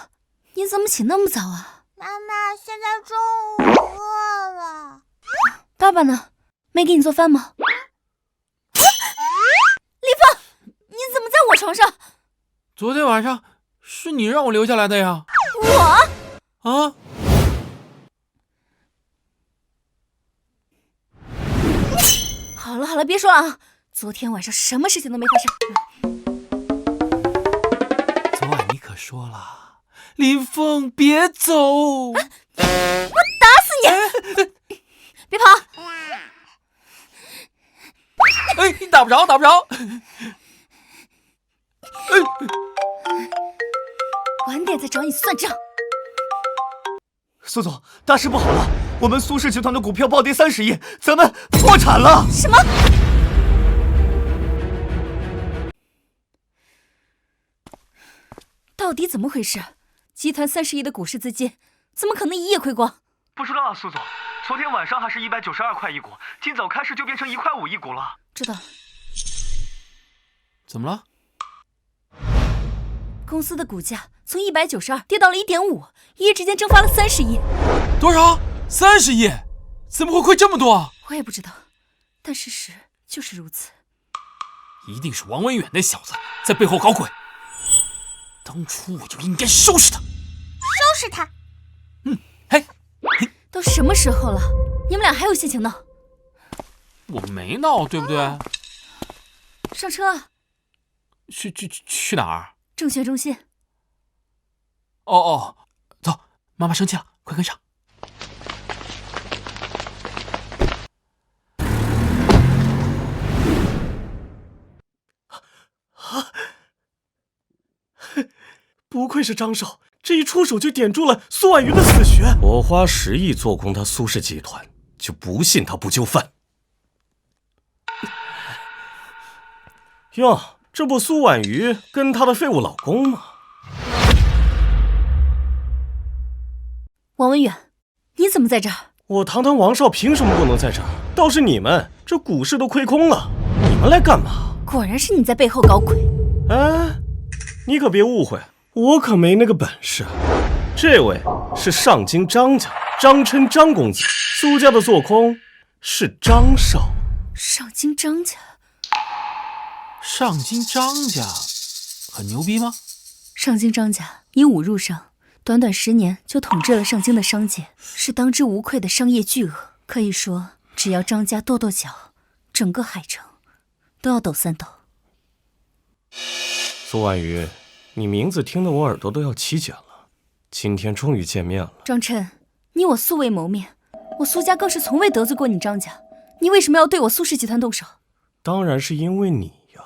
[SPEAKER 1] 你怎么起那么早啊？
[SPEAKER 5] 妈妈，现在中午饿了。
[SPEAKER 1] 爸爸呢？没给你做饭吗？床上。
[SPEAKER 2] 昨天晚上是你让我留下来的呀。
[SPEAKER 1] 我？
[SPEAKER 2] 啊？
[SPEAKER 1] 好了好了，别说了啊！昨天晚上什么事情都没发生。
[SPEAKER 2] 昨晚你可说了，林峰别走！
[SPEAKER 1] 我打死你！别跑！
[SPEAKER 2] 哎，你打不着，打不着！
[SPEAKER 1] 晚点再找你算账。
[SPEAKER 6] 苏总，大事不好了！我们苏氏集团的股票暴跌30亿，咱们破产了！
[SPEAKER 1] 什么？到底怎么回事？集团30亿的股市资金，怎么可能一夜亏光？
[SPEAKER 6] 不知道啊，苏总。昨天晚上还是192块一股，今早开市就变成1块5一股了。
[SPEAKER 1] 知道了。
[SPEAKER 2] 怎么了？
[SPEAKER 1] 公司的股价从192跌到了1.5，一夜之间蒸发了30亿。
[SPEAKER 2] 多少？30亿？怎么会亏这么多啊？
[SPEAKER 1] 我也不知道，但事实就是如此。
[SPEAKER 2] 一定是王文远那小子在背后搞鬼。当初我就应该收拾他。
[SPEAKER 5] 收拾他！
[SPEAKER 2] 嘿，
[SPEAKER 1] 都什么时候了，你们俩还有心情闹？
[SPEAKER 2] 我没闹，对不对？
[SPEAKER 1] 上车。
[SPEAKER 2] 去哪儿？
[SPEAKER 1] 政协中心。
[SPEAKER 2] 哦，走，妈妈生气了，快跟上。
[SPEAKER 4] 不愧是张少，这一出手就点住了苏婉瑜的死穴。我花10亿做空他苏氏集团，就不信他不就范。哟，这不苏婉瑜跟她的废物老公吗？
[SPEAKER 1] 王文远，你怎么在这儿？
[SPEAKER 4] 我堂堂王少凭什么不能在这儿？倒是你们，这股市都亏空了，你们来干嘛？
[SPEAKER 1] 果然是你在背后搞鬼。
[SPEAKER 4] 哎，你可别误会，我可没那个本事。这位是上京张家张琛张公子，苏家的做空是张少。
[SPEAKER 1] 上京张家？
[SPEAKER 2] 上京张家很牛逼吗？
[SPEAKER 1] 上京张家以武入商，短短10年就统治了上京的商界，是当之无愧的商业巨鳄。可以说，只要张家跺脚，整个海城都要抖3抖。
[SPEAKER 4] 苏婉瑜，你名字听得我耳朵都要起茧了。今天终于见面了。
[SPEAKER 1] 张琛，你我素未谋面，我苏家更是从未得罪过你张家，你为什么要对我苏氏集团动手？
[SPEAKER 4] 当然是因为你呀。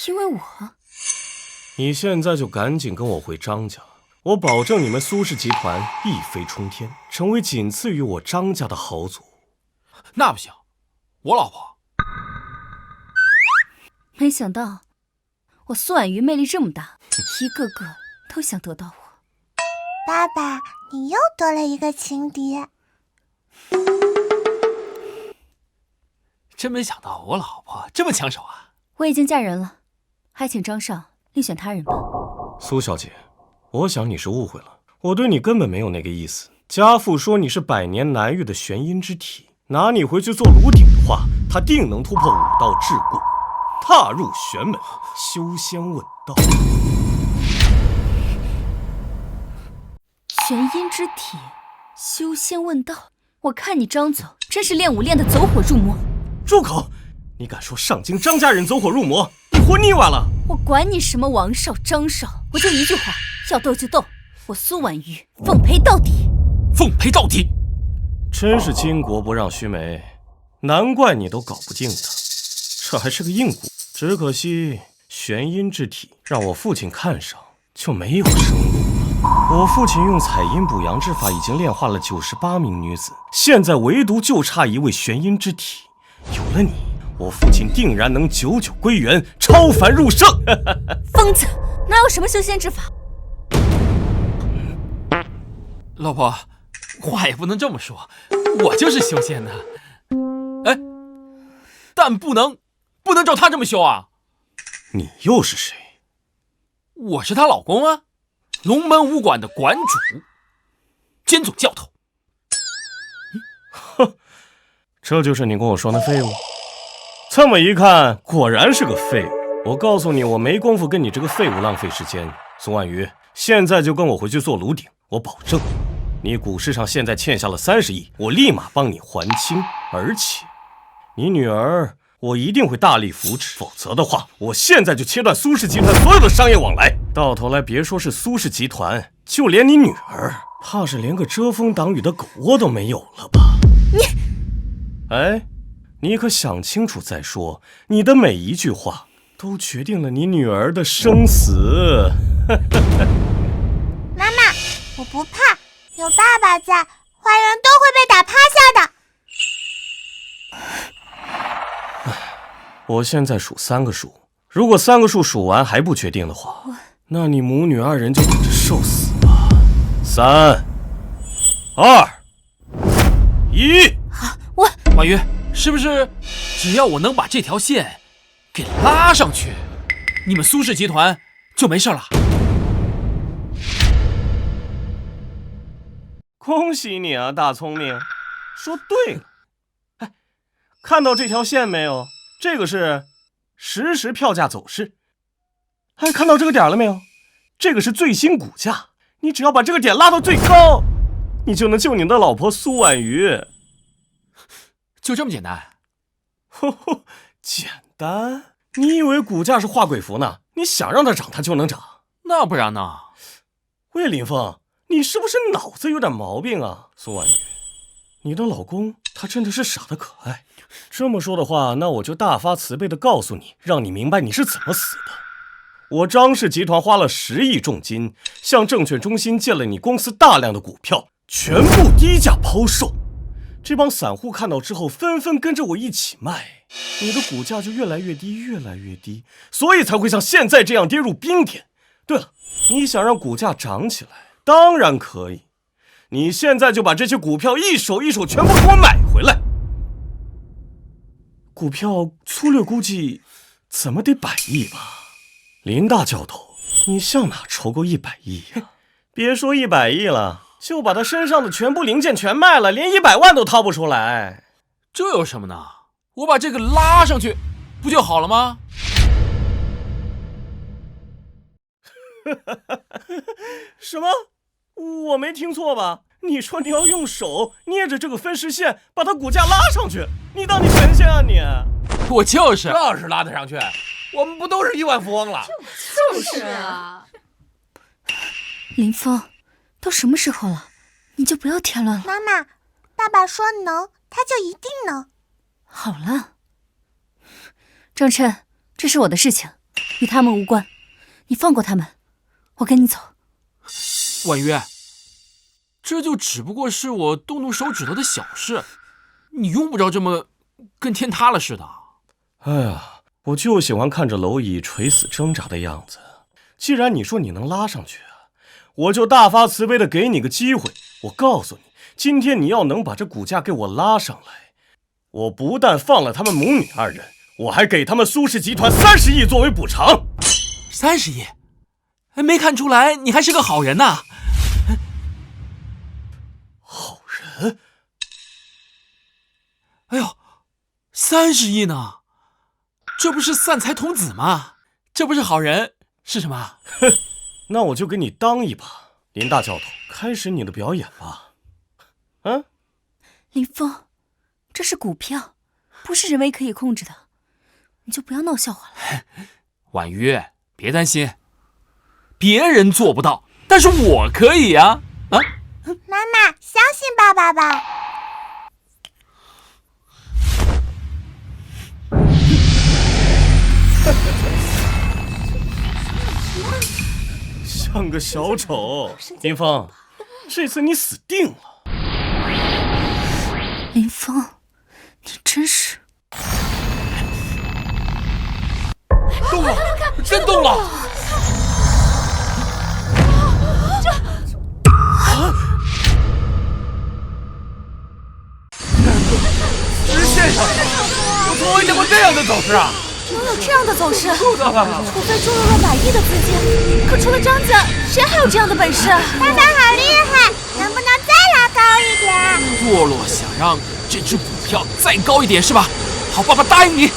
[SPEAKER 1] 因为我？
[SPEAKER 4] 你现在就赶紧跟我回张家，我保证你们苏氏集团一飞冲天，成为仅次于我张家的豪族。
[SPEAKER 2] 那不行，我老婆。
[SPEAKER 1] 没想到我苏婉瑜魅力这么大，一个个都想得到我。
[SPEAKER 5] 爸爸，你又多了一个情敌。
[SPEAKER 2] 真没想到我老婆这么抢手啊！
[SPEAKER 1] 我已经嫁人了，还请张少另选他人吧。
[SPEAKER 4] 苏小姐，我想你是误会了，我对你根本没有那个意思。家父说你是100年难遇的玄阴之体，拿你回去做炉鼎的话，他定能突破5道桎梏，踏入玄门，修仙问道。
[SPEAKER 1] 玄阴之体，修仙问道。我看你张总真是练武练得走火入魔。
[SPEAKER 4] 住口！你敢说上京张家人走火入魔，你活腻歪了！
[SPEAKER 1] 我管你什么王少张少，我就一句话，要斗就斗，我苏婉瑜奉陪到底。
[SPEAKER 2] 奉陪到底！
[SPEAKER 4] 真是巾帼不让须眉，难怪你都搞不定他，这还是个硬骨。只可惜玄阴之体让我父亲看上就没有生路了。我父亲用采阴补阳之法已经炼化了98名女子，现在唯独就差一位玄阴之体。有了你，我父亲定然能久久归元，超凡入圣。
[SPEAKER 1] 疯子，哪有什么修仙之法？
[SPEAKER 2] 老婆，话也不能这么说，我就是修仙的。哎，但不能照他这么修啊！
[SPEAKER 4] 你又是谁？
[SPEAKER 2] 我是她老公啊，龙门武馆的馆主，兼总教头。
[SPEAKER 4] 哼，这就是你跟我说那废物？这么一看，果然是个废物。我告诉你，我没工夫跟你这个废物浪费时间。宋婉瑜，现在就跟我回去做炉鼎，我保证，你股市上现在欠下了30亿，我立马帮你还清。而且，你女儿我一定会大力扶持，否则的话，我现在就切断苏氏集团所有的商业往来。到头来，别说是苏氏集团，就连你女儿，怕是连个遮风挡雨的狗窝都没有了吧？你可想清楚再说，你的每一句话都决定了你女儿的生死。
[SPEAKER 5] 妈妈，我不怕，有爸爸在，坏人都会被打趴下的。
[SPEAKER 4] 我现在数3个数，如果3个数数完还不确定的话，那你母女2人就等着受死吧。3、2、1。
[SPEAKER 2] 婉瑜，是不是只要我能把这条线给拉上去，你们苏氏集团就没事了？
[SPEAKER 4] 恭喜你啊，大聪明，说对了。看到这条线没有？这个是实时票价走势。看到这个点了没有？这个是最新股价。你只要把这个点拉到最高，你就能救你的老婆苏婉瑜。
[SPEAKER 2] 就这么简单？
[SPEAKER 4] 简单？你以为股价是画鬼符呢？你想让它涨，它就能涨？
[SPEAKER 2] 那不然呢？
[SPEAKER 4] 喂，林峰，你是不是脑子有点毛病啊？苏婉瑜，你的老公他真的是傻得可爱。这么说的话，那我就大发慈悲的告诉你，让你明白你是怎么死的。我张氏集团花了10亿重金，向证券中心借了你公司大量的股票，全部低价抛售。这帮散户看到之后，纷纷跟着我一起卖，你的股价就越来越低，越来越低，所以才会像现在这样跌入冰点。对了，你想让股价涨起来，当然可以，你现在就把这些股票一手一手全部给我买回来。股票粗略估计怎么得100亿吧？林大教头，你向哪筹够100亿呀？别说100亿了，就把他身上的全部零件全卖了，连100万都掏不出来。
[SPEAKER 2] 这有什么呢？我把这个拉上去不就好了吗？
[SPEAKER 4] 什么？我没听错吧？你说你要用手捏着这个分时线把它股价拉上去，你当你神仙啊你？
[SPEAKER 2] 我就是，
[SPEAKER 9] 要是拉得上去，我们不都是亿万富翁了？
[SPEAKER 3] 就是啊。
[SPEAKER 1] 林峰，都什么时候了，你就不要添乱了。
[SPEAKER 5] 妈妈，爸爸说能，他就一定能。
[SPEAKER 1] 好了，郑琛，这是我的事情，与他们无关，你放过他们，我跟你走。
[SPEAKER 2] 婉瑜，这就只不过是我动动手指头的小事，你用不着这么跟天塌了似的。
[SPEAKER 4] 哎呀，我就喜欢看着蝼蚁垂死挣扎的样子。既然你说你能拉上去啊，我就大发慈悲的给你个机会。我告诉你，今天你要能把这股价给我拉上来，我不但放了他们母女2人，我还给他们苏氏集团30亿作为补偿。
[SPEAKER 2] 30亿？没看出来你还是个好人呐。
[SPEAKER 4] 好人？
[SPEAKER 2] 哎呦，30亿呢？这不是散财童子吗？这不是好人是什么？
[SPEAKER 4] 那我就给你当一把。林大教头，开始你的表演吧。
[SPEAKER 1] 林峰，这是股票，不是人为可以控制的，你就不要闹笑话了。
[SPEAKER 2] 婉瑜，别担心，别人做不到，但是我可以呀！啊，
[SPEAKER 5] 妈妈，相信爸爸吧。
[SPEAKER 4] 像个小丑。林峰，这次你死定了。
[SPEAKER 1] 林峰，你真是……
[SPEAKER 2] 动了，真动了！
[SPEAKER 9] 直线上，我从未见过这样的走势啊！
[SPEAKER 3] 能有这样的走势？除非注入了100亿的资金，可除了张家，谁还有这样的本事？
[SPEAKER 5] 爸爸好厉害，能不能再拉高一点？
[SPEAKER 2] 洛洛想让这只股票再高一点是吧？好，爸爸答应你。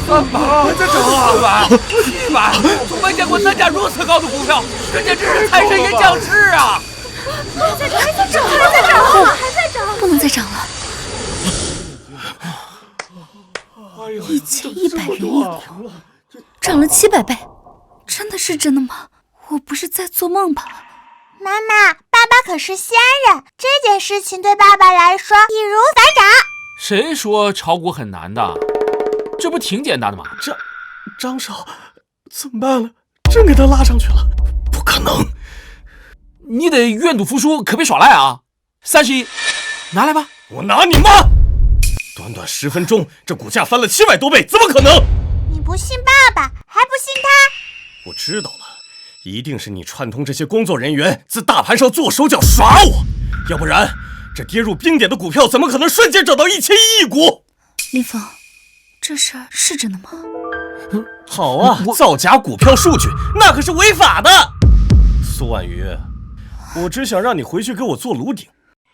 [SPEAKER 6] 300，再涨400，100，从没见过单价如此高的股票，这简直是财神爷降世啊！
[SPEAKER 3] 还在涨，还在涨，
[SPEAKER 1] 不能再涨了。1100元一股，涨了700倍，真的是真的吗？我不是在做梦吧？
[SPEAKER 5] 妈妈，爸爸可是仙人，这件事情对爸爸来说易如反掌。
[SPEAKER 2] 谁说炒股很难的？这不挺简单的吗？
[SPEAKER 4] 张少，怎么办了？真给他拉上去了，不可能！
[SPEAKER 2] 你得愿赌服输，可别耍赖啊！31，拿来吧。
[SPEAKER 4] 我拿你妈！短短10分钟，这股价翻了700多倍，怎么可能？
[SPEAKER 5] 你不信爸爸，还不信他？
[SPEAKER 4] 我知道了，一定是你串通这些工作人员在大盘上做手脚耍我，要不然这跌入冰点的股票怎么可能瞬间涨到1000亿一股？
[SPEAKER 1] 林峰，这事儿是真的吗？
[SPEAKER 4] 好啊，造假股票数据那可是违法的。苏婉瑜，我只想让你回去给我做炉鼎，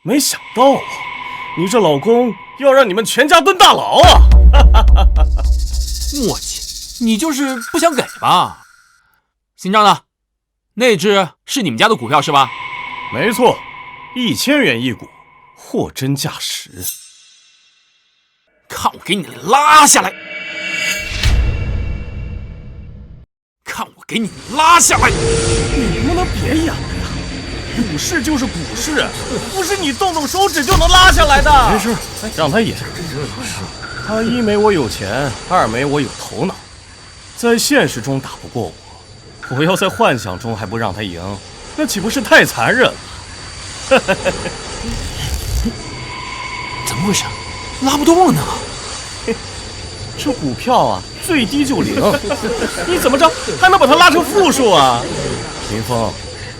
[SPEAKER 4] 没想到啊，你这老公要让你们全家蹲大牢啊！
[SPEAKER 2] 墨迹，你就是不想给吧？姓张的，那只是你们家的股票是吧？
[SPEAKER 4] 没错，1000元一股，货真价实。
[SPEAKER 2] 看我给你拉下来！看我给你拉下来！
[SPEAKER 4] 你能不能别演了呀？股市就是股市，不是你动动手指就能拉下来的。没事，让他演。他一没我有钱，二没我有头脑，在现实中打不过我，我要在幻想中还不让他赢，那岂不是太残忍了？
[SPEAKER 2] 怎么回事？拉不动了呢？
[SPEAKER 4] 这股票啊，最低就0，你怎么着还能把它拉成负数啊？林峰，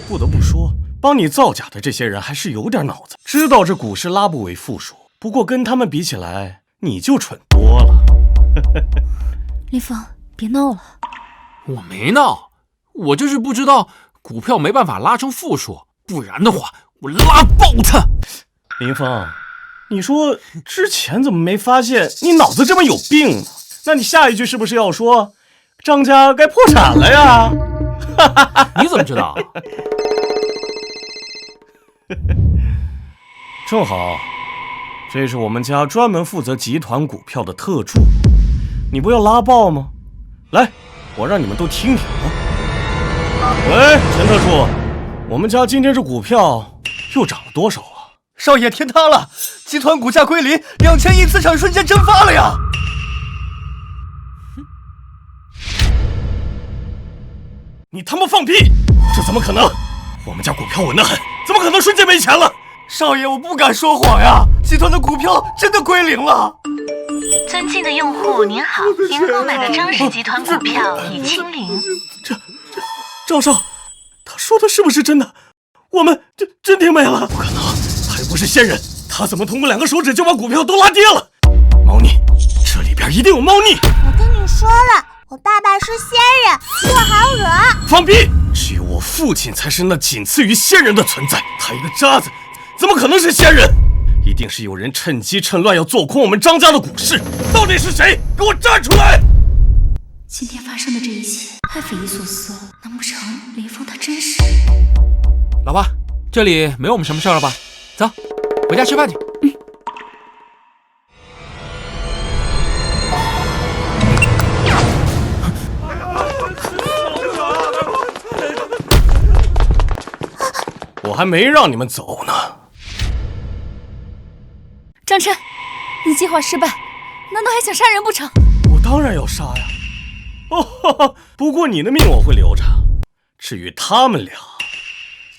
[SPEAKER 4] 不得不说，帮你造假的这些人还是有点脑子，知道这股市拉不为负数。不过跟他们比起来，你就蠢多了。
[SPEAKER 1] 林峰，别闹了。
[SPEAKER 2] 我没闹，我就是不知道股票没办法拉成负数，不然的话我拉爆它。
[SPEAKER 4] 林峰，你说之前怎么没发现你脑子这么有病呢？那你下一句是不是要说张家该破产了呀？
[SPEAKER 2] 你怎么知道？
[SPEAKER 4] 正好，这是我们家专门负责集团股票的特助，你不要拉爆吗？来，我让你们都听听啊。喂，陈特助，我们家今天这股票又涨了多少啊？
[SPEAKER 6] 少爷，天塌了！集团股价归零，2000亿资产瞬间蒸发了呀！
[SPEAKER 4] 你他妈放屁！这怎么可能？我们家股票稳得很，怎么可能瞬间没钱了？
[SPEAKER 6] 少爷，我不敢说谎呀！集团的股票真的归零了。
[SPEAKER 11] 尊敬的用户您好，您购买的张氏集团股票已清零。
[SPEAKER 4] 张少，他说的是不是真的？我们真听没了？不可能，他又不是仙人，他怎么通过2个手指就把股票都拉跌了？猫腻，这里边一定有猫腻。
[SPEAKER 5] 我跟你说了，我爸爸是仙人，不好惹。
[SPEAKER 4] 放屁！只有我父亲才是那仅次于仙人的存在，他一个渣子，怎么可能是仙人？一定是有人趁机趁乱要做空我们张家的股市，到底是谁？给我站出来！
[SPEAKER 1] 今天发生的这一切太匪夷所思了，难不成林峰他真是？
[SPEAKER 2] 老爸，这里没我们什么事了吧？走，回家吃饭去。
[SPEAKER 4] 我还没让你们走呢。
[SPEAKER 1] 张琛，你计划失败，难道还想杀人不成？
[SPEAKER 4] 我当然要杀呀！哦，不过你的命我会留着，至于他们俩，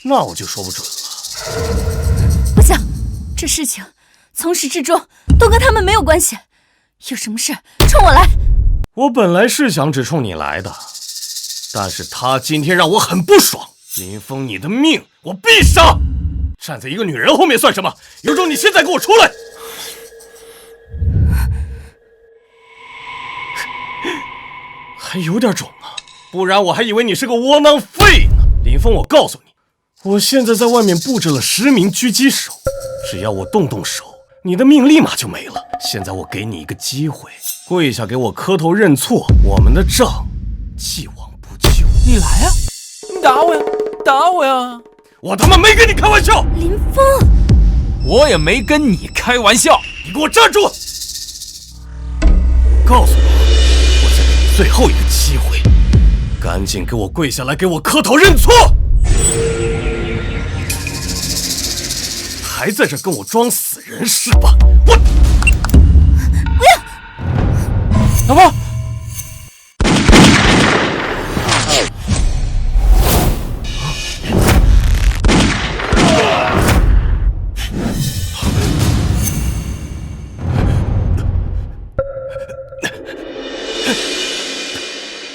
[SPEAKER 4] 那我就说不准了。
[SPEAKER 1] 不行，这事情从始至终都跟他们没有关系，有什么事冲我来。
[SPEAKER 4] 我本来是想只冲你来的，但是他今天让我很不爽。林峰，你的命我必杀！站在一个女人后面算什么？有种你现在给我出来！还有点种啊，不然我还以为你是个窝囊废呢。林峰，我告诉你，我现在在外面布置了10名狙击手，只要我动动手，你的命立马就没了。现在我给你一个机会，跪下给我磕头认错，我们的账既往不咎。
[SPEAKER 2] 你来呀，你打我呀，打我呀！
[SPEAKER 4] 我他妈没跟你开玩笑。
[SPEAKER 1] 林峰，
[SPEAKER 2] 我也没跟你开玩笑。
[SPEAKER 4] 你给我站住！告诉我，我再给你最后一个机会，赶紧给我跪下来，给我磕头认错！还在这跟我装死人是吧？我
[SPEAKER 1] 不要，
[SPEAKER 2] 老婆。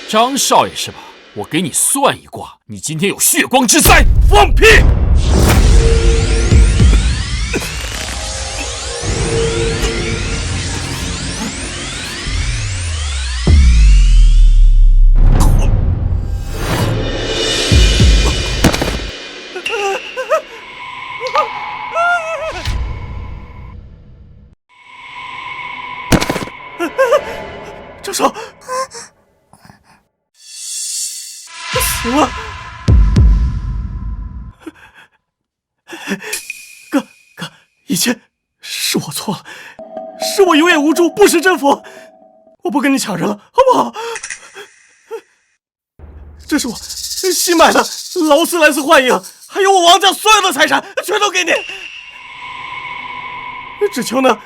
[SPEAKER 2] 张少爷是吧？我给你算一卦，你今天有血光之灾。
[SPEAKER 4] 放屁！张少。死了！哥，以前是我错了，是我有眼无珠，不识真佛，我不跟你抢人了，好不好？这是我新买的劳斯莱斯幻影，还有我王家所有的财产，全都给你，只求呢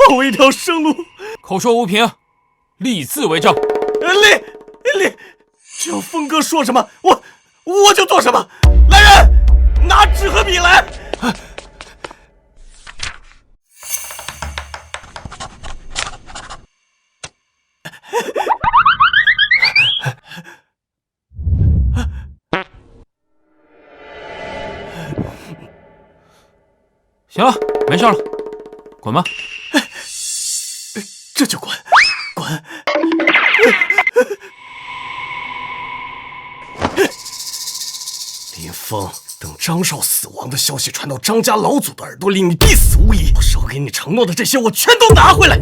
[SPEAKER 4] 放我一条生路。
[SPEAKER 2] 口说无凭，立字为证。
[SPEAKER 4] 立。只要峰哥说什么，我就做什么。来人，拿纸和笔来。
[SPEAKER 2] 行了，没事了，滚吧。
[SPEAKER 4] 这就滚。林峰，等张少死亡的消息传到张家老祖的耳朵里，你必死无疑。我少给你承诺的这些，我全都拿回来。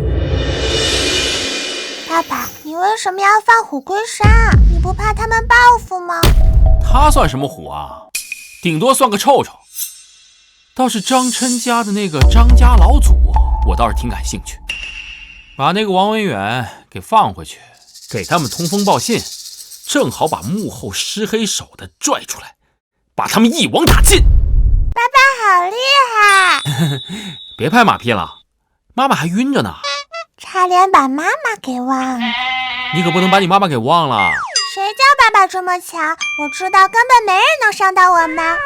[SPEAKER 5] 爸爸，你为什么要放虎归山啊？你不怕他们报复吗？
[SPEAKER 2] 他算什么虎啊？顶多算个臭臭。倒是张琛家的那个张家老祖，我倒是挺感兴趣。把那个王文远给放回去，给他们通风报信，正好把幕后施黑手的拽出来，把他们一网打尽。
[SPEAKER 5] 爸爸好厉害！
[SPEAKER 2] 别拍马屁了，妈妈还晕着呢。
[SPEAKER 5] 差点把妈妈给忘了。
[SPEAKER 2] 你可不能把你妈妈给忘了。
[SPEAKER 5] 谁叫爸爸这么强？我知道根本没人能伤到我们。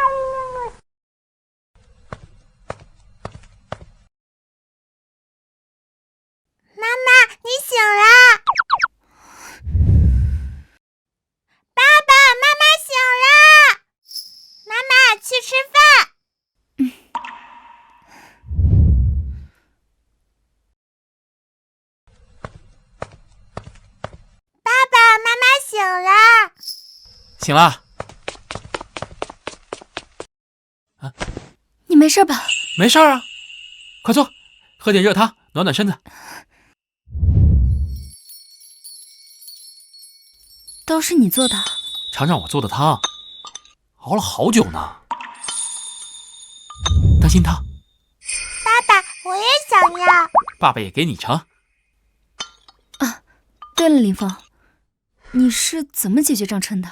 [SPEAKER 5] 妈妈，你醒啦！爸爸妈妈醒啦！妈妈去吃饭。爸爸妈妈醒啦！
[SPEAKER 2] 醒了。
[SPEAKER 1] 啊，你没事吧？
[SPEAKER 2] 没事啊，快坐，喝点热汤暖暖身子。
[SPEAKER 1] 都是你做的？
[SPEAKER 2] 尝尝我做的汤，熬了好久呢。当心烫。
[SPEAKER 5] 爸爸，我也想要。
[SPEAKER 2] 爸爸也给你盛。
[SPEAKER 1] 啊，对了，林峰，你是怎么解决张琛的？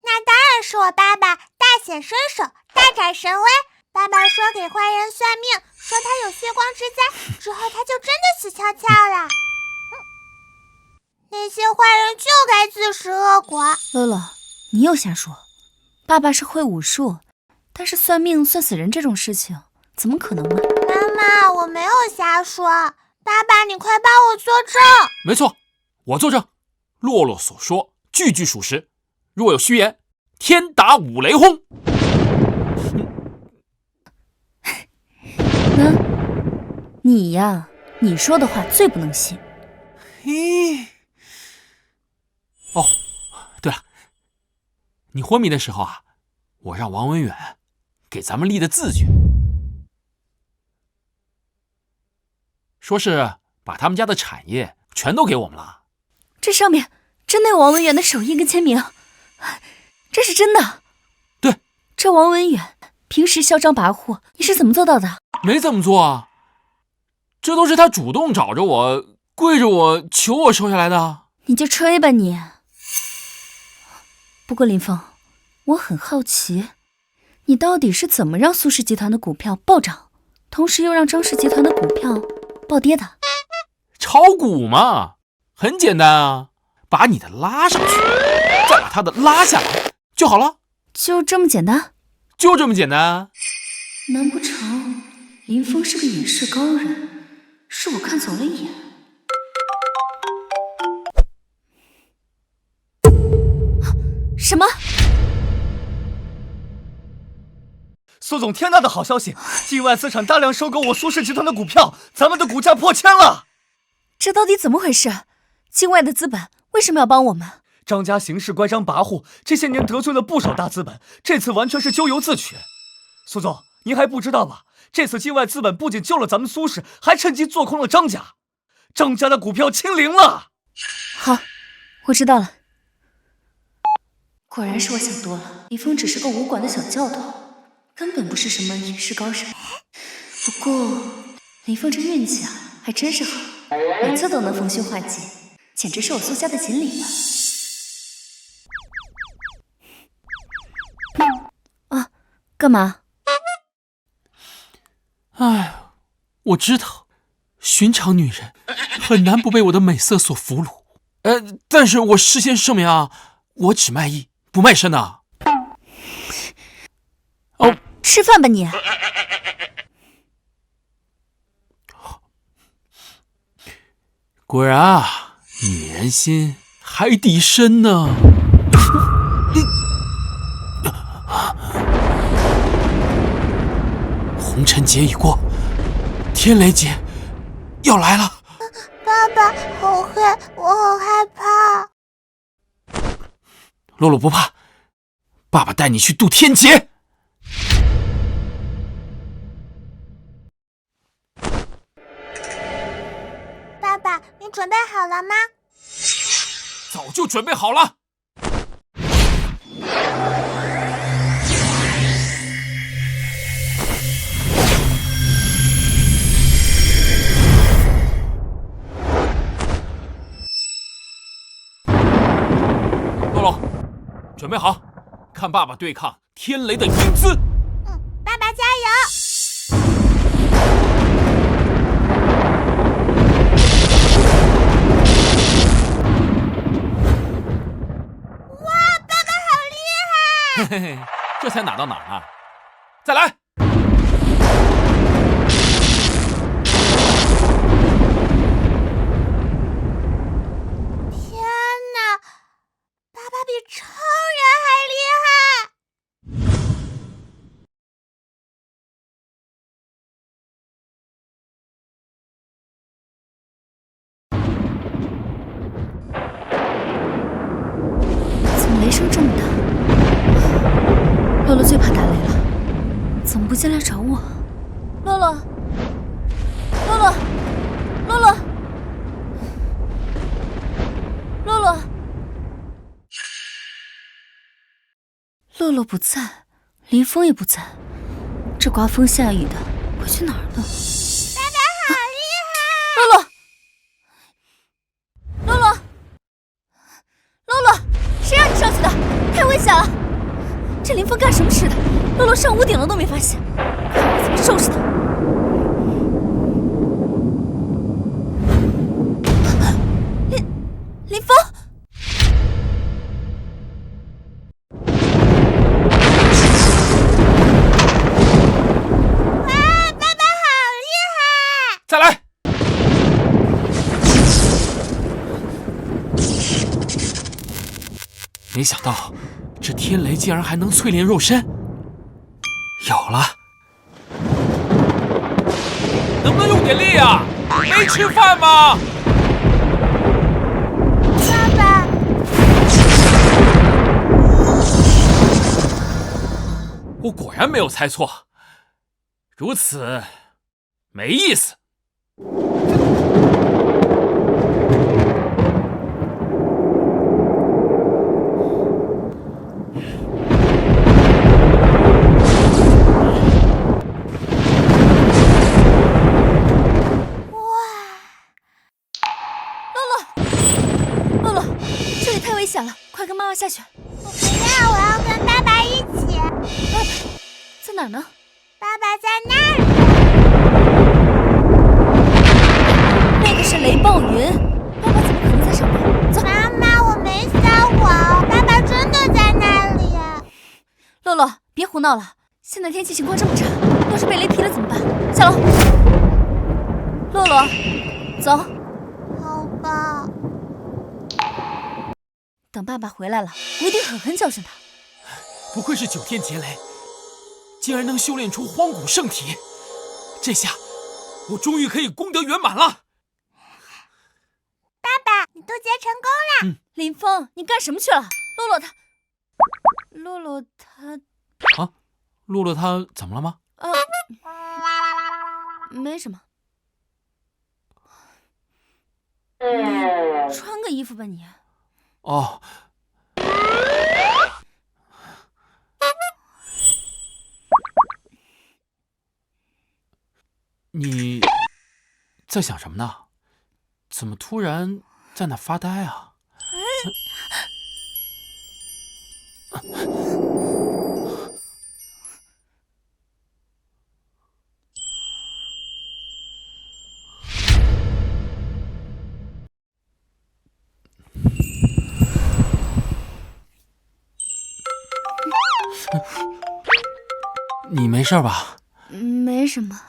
[SPEAKER 5] 那当然是我爸爸大显身手，大展神威。爸爸说给坏人算命，说他有血光之灾，之后他就真的死翘翘了。那些坏人就该自食恶果。
[SPEAKER 1] 乐乐，你又瞎说。爸爸是会武术，但是算命算死人这种事情怎么可能呢？
[SPEAKER 5] 妈妈，我没有瞎说。爸爸，你快帮我作证。
[SPEAKER 2] 没错，我作证，洛洛所说句句属实，若有虚言，天打五雷轰。
[SPEAKER 1] 你呀，你说的话最不能信。
[SPEAKER 2] 嘿，哦，对了，你昏迷的时候啊，我让王文远给咱们立的字据。说是把他们家的产业全都给我们了。
[SPEAKER 1] 这上面真的有王文远的手印跟签名，这是真的。
[SPEAKER 2] 对，
[SPEAKER 1] 这王文远平时嚣张跋扈，你是怎么做到的？
[SPEAKER 2] 没怎么做啊，这都是他主动找着我，跪着我求我收下来的。
[SPEAKER 1] 你就吹吧你。不过林峰，我很好奇，你到底是怎么让苏氏集团的股票暴涨，同时又让张氏集团的股票暴跌的？
[SPEAKER 2] 炒股嘛，很简单啊，把你的拉上去，再把他的拉下来就好了。
[SPEAKER 1] 就这么简单？
[SPEAKER 2] 就这么简单。
[SPEAKER 1] 难不成林峰是个隐士高人，是我看走了眼？什么？
[SPEAKER 6] 苏总，天大的好消息！境外资产大量收购我苏氏集团的股票，咱们的股价破千了。
[SPEAKER 1] 这到底怎么回事？境外的资本为什么要帮我们？
[SPEAKER 6] 张家行事乖张跋扈，这些年得罪了不少大资本，这次完全是咎由自取。苏总，您还不知道吧？这次境外资本不仅救了咱们苏氏，还趁机做空了张家，张家的股票清零了。
[SPEAKER 1] 好，我知道了。果然是我想多了，李峰只是个武馆的小教头，根本不是什么隐士高手。不过李峰这运气啊，还真是好，每次都能逢凶化吉，简直是我苏家的锦鲤了。啊，干嘛？
[SPEAKER 2] 哎，我知道，寻常女人很难不被我的美色所俘虏。但是我事先声明啊，我只卖艺不卖身啊。哦，
[SPEAKER 1] 吃饭吧你。
[SPEAKER 2] 果然啊，女人心海底深呢。红尘劫已过，天雷劫要来了。
[SPEAKER 5] 爸爸，好黑，我好害怕。
[SPEAKER 2] 洛洛不怕，爸爸带你去渡天劫。
[SPEAKER 5] 爸爸，你准备好了吗？
[SPEAKER 2] 早就准备好了。洛洛，准备好，看爸爸对抗天雷的英姿。
[SPEAKER 5] 爸爸加油！哇，爸爸好厉害！
[SPEAKER 2] 嘿嘿嘿，这才哪到哪啊？再来！
[SPEAKER 5] 天哪，爸爸比超人还厉害！
[SPEAKER 1] 怎么雷声这么大？洛洛最怕打雷了，怎么不进来找我？洛洛，洛洛，洛洛，洛洛，洛洛不在，林峰也不在，这刮风下雨的，会去哪儿呢？
[SPEAKER 5] 爸爸好厉害！
[SPEAKER 1] 洛洛，洛洛，洛洛，谁让你上去的？太危险了！这林峰干什么吃的？洛洛上屋顶了都没发现，看我怎么收拾他！林峰，
[SPEAKER 5] 哇，爸爸好厉害！
[SPEAKER 2] 再来！没想到这天雷竟然还能淬炼肉身。有了，能不能用点力啊？没吃饭吗？
[SPEAKER 5] 爸爸，
[SPEAKER 2] 我果然没有猜错，如此没意思。
[SPEAKER 1] 险了，快跟妈妈下去。
[SPEAKER 5] 我不要，我要跟爸爸一起。
[SPEAKER 1] 爸爸在哪儿呢？
[SPEAKER 5] 爸爸在那里。
[SPEAKER 1] 那个是雷暴云，爸爸怎么可能在上面？走。
[SPEAKER 5] 妈妈，我没撒谎，爸爸真的在那里。
[SPEAKER 1] 洛洛，别胡闹了，现在天气情况这么差，要是被雷劈了怎么办？下楼。洛洛，走。
[SPEAKER 5] 好吧。
[SPEAKER 1] 等爸爸回来了，我一定狠狠教训他。
[SPEAKER 2] 不愧是9天劫雷，竟然能修炼出荒古圣体，这下我终于可以功德圆满了。
[SPEAKER 5] 爸爸，你渡劫成功了。
[SPEAKER 1] 林峰，你干什么去了？洛洛他
[SPEAKER 2] 怎么了吗？
[SPEAKER 1] 没什么。你穿个衣服吧你。
[SPEAKER 2] 哦。你在想什么呢？怎么突然在那发呆啊？你没事吧？
[SPEAKER 1] 没什么。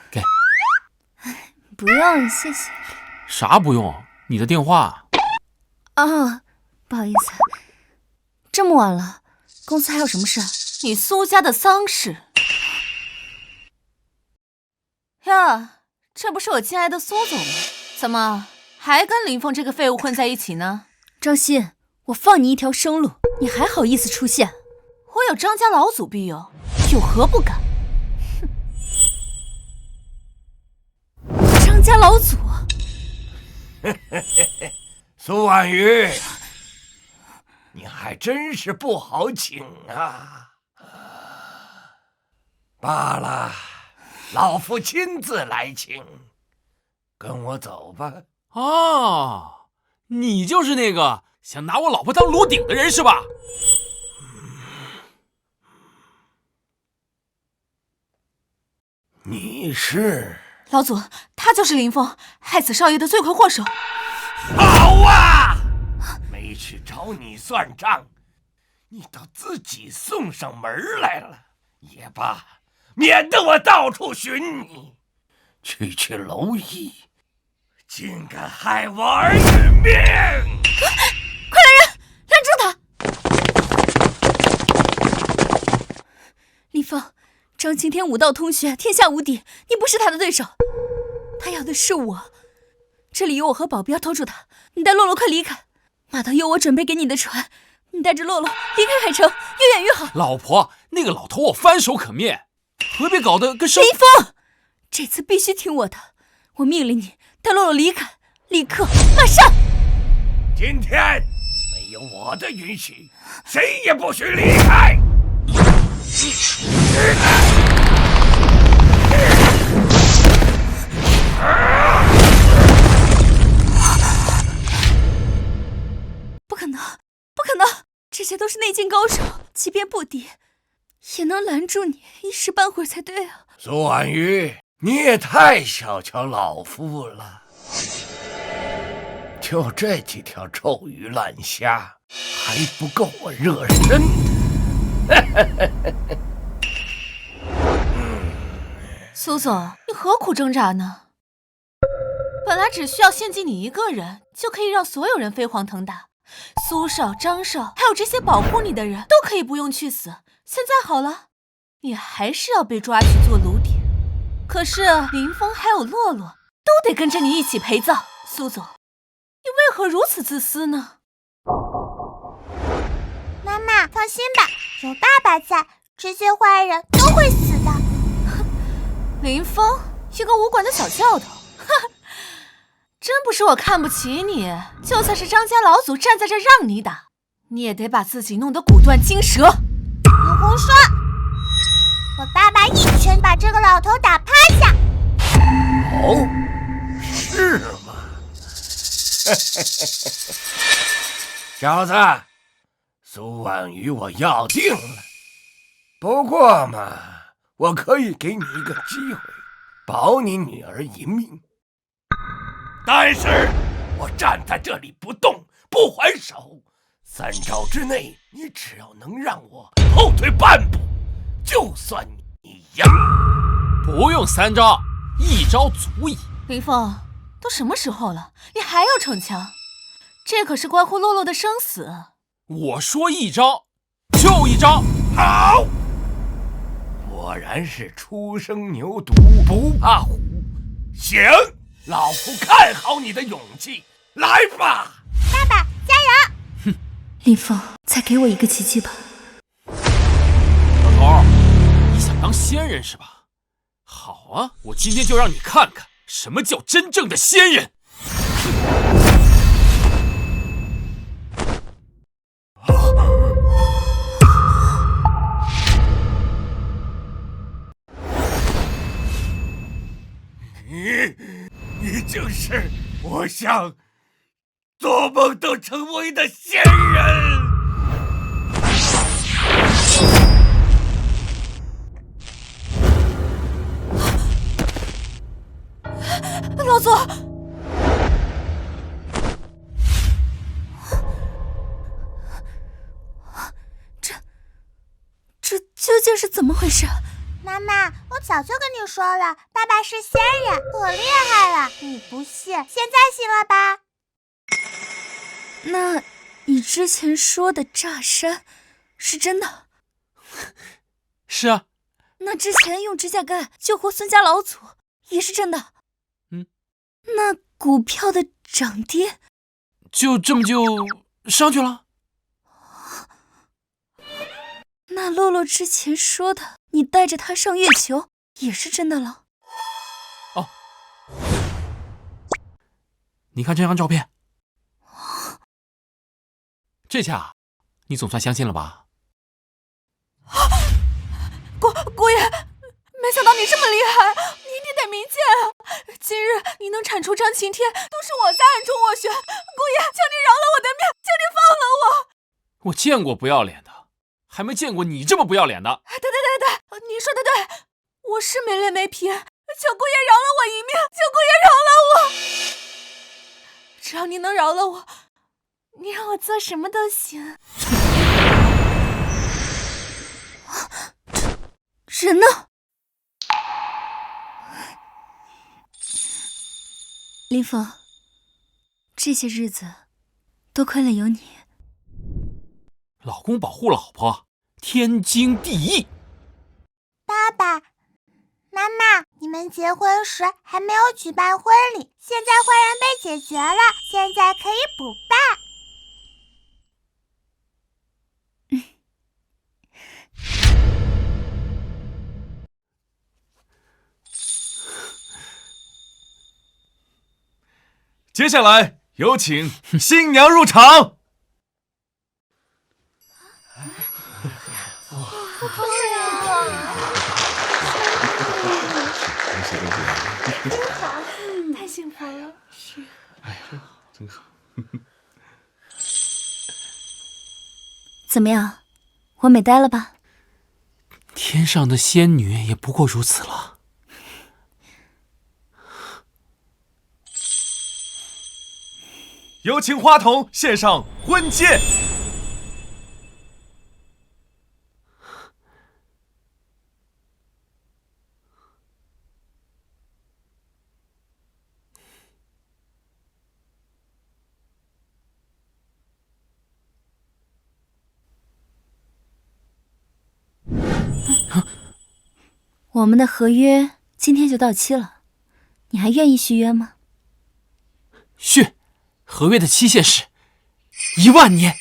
[SPEAKER 2] 给。
[SPEAKER 1] 不用，谢谢。
[SPEAKER 2] 啥不用？你的电话。
[SPEAKER 1] 啊，不好意思。这么晚了，公司还有什么事？
[SPEAKER 3] 你苏家的丧事。呀，这不是我亲爱的苏总吗？怎么还跟林峰这个废物混在一起呢？
[SPEAKER 1] 张欣，我放你一条生路，你还好意思出现？
[SPEAKER 3] 我有张家老祖庇佑，有何不敢？
[SPEAKER 1] 张家老祖。
[SPEAKER 9] 苏婉瑜，你还真是不好请啊！罢了，老夫亲自来请，跟我走吧。
[SPEAKER 2] 哦，你就是那个想拿我老婆当炉鼎的人是吧？
[SPEAKER 9] 你是？
[SPEAKER 3] 老祖，他就是林峰，害死少爷的罪魁祸首。
[SPEAKER 9] 好啊！没去找你算账，你都自己送上门来了，也罢，免得我到处寻你。区区蝼蚁，竟敢害我儿子命！
[SPEAKER 1] 快来人，拦住他！林峰，张晴天武道通学，天下无敌，你不是他的对手。他要的是我，这里有我和保镖拖住他。你带洛洛快离开，码头有我准备给你的船，你带着洛洛离开海城，越远越好。
[SPEAKER 2] 老婆，那个老头我翻手可灭，何必搞得跟生……
[SPEAKER 1] 林峰，这次必须听我的，我命令你带洛洛离开，立刻，马上！
[SPEAKER 9] 今天没有我的允许，谁也不许离开！
[SPEAKER 1] 不可能，不可能！这些都是内境高手，即便不敌，也能拦住你一时半会儿才对啊！
[SPEAKER 9] 苏婉瑜，你也太小瞧老夫了。就这几条臭鱼烂虾，还不够我热身的。
[SPEAKER 3] 苏总，你何苦挣扎呢？本来只需要献祭你一个人，就可以让所有人飞黄腾达。苏少、张少，还有这些保护你的人，都可以不用去死。现在好了，你还是要被抓去做炉鼎。可是林峰还有洛洛，都得跟着你一起陪葬。苏总，你为何如此自私呢？
[SPEAKER 5] 妈妈，放心吧，有爸爸在，这些坏人都会死的。
[SPEAKER 3] 林峰，一个武馆的小教头，哼，真不是我看不起你，就算是张家老祖站在这让你打，你也得把自己弄得骨断筋折。
[SPEAKER 5] 你胡说！我爸爸一拳把这个老头打趴下。
[SPEAKER 9] 哦，是吗？小子，苏婉与我要定了。不过嘛，我可以给你一个机会，保你女儿一命。但是我站在这里不动，不还手。3招之内，你只要能让我后退半步，就算你赢。
[SPEAKER 2] 不用3招，1招足矣。
[SPEAKER 3] 林峰，都什么时候了，你还要逞强？这可是关乎洛洛的生死。
[SPEAKER 2] 我说1招，就1招。
[SPEAKER 9] 好，果然是初生牛犊不怕虎。行，老夫看好你的勇气，来吧，
[SPEAKER 5] 爸爸加油！
[SPEAKER 1] 林峰，再给我一个奇迹吧。
[SPEAKER 2] 老头，你想当仙人是吧？好啊，我今天就让你看看什么叫真正的仙人。
[SPEAKER 9] 你就是我想做梦都成为的仙人。
[SPEAKER 3] 老祖，
[SPEAKER 1] 这究竟是怎么回事？
[SPEAKER 5] 妈妈，我早就跟你说了，爸爸是仙人，可厉害了。你不信，现在信了吧？
[SPEAKER 1] 那你之前说的炸山是真的？
[SPEAKER 2] 是啊。
[SPEAKER 1] 那之前用指甲盖救活孙家老祖也是真的？那股票的涨跌
[SPEAKER 2] 就这么就上去了？
[SPEAKER 1] 那洛洛之前说的你带着他上月球也是真的了？
[SPEAKER 2] 哦，你看这张照片，这下你总算相信了吧？
[SPEAKER 3] 姑爷，没想到你这么厉害，你一定得明鉴啊！今日你能铲除张晴天，都是我在暗中斡旋。姑爷，求你饶了我的命，求你放了我！
[SPEAKER 2] 我见过不要脸的，还没见过你这么不要脸的。
[SPEAKER 3] 对，你说的对，我是没脸没皮，求姑爷饶了我一命，求姑爷饶了我！只要你能饶了我，你让我做什么都行。
[SPEAKER 1] 人呢？林峰，这些日子多亏了有你。
[SPEAKER 2] 老公保护老婆，天经地义。
[SPEAKER 5] 爸爸妈妈，你们结婚时还没有举办婚礼，现在坏人被解决了，现在可以补办。
[SPEAKER 7] 接下来有请新娘入场。
[SPEAKER 3] 太幸福了！是，
[SPEAKER 7] 哎呀，真好。
[SPEAKER 1] 怎么样，我美呆了吧？
[SPEAKER 2] 天上的仙女也不过如此了。
[SPEAKER 7] 有请花童献上婚戒。
[SPEAKER 1] 我们的合约今天就到期了，你还愿意续约吗？
[SPEAKER 2] 续，合约的期限是10000年。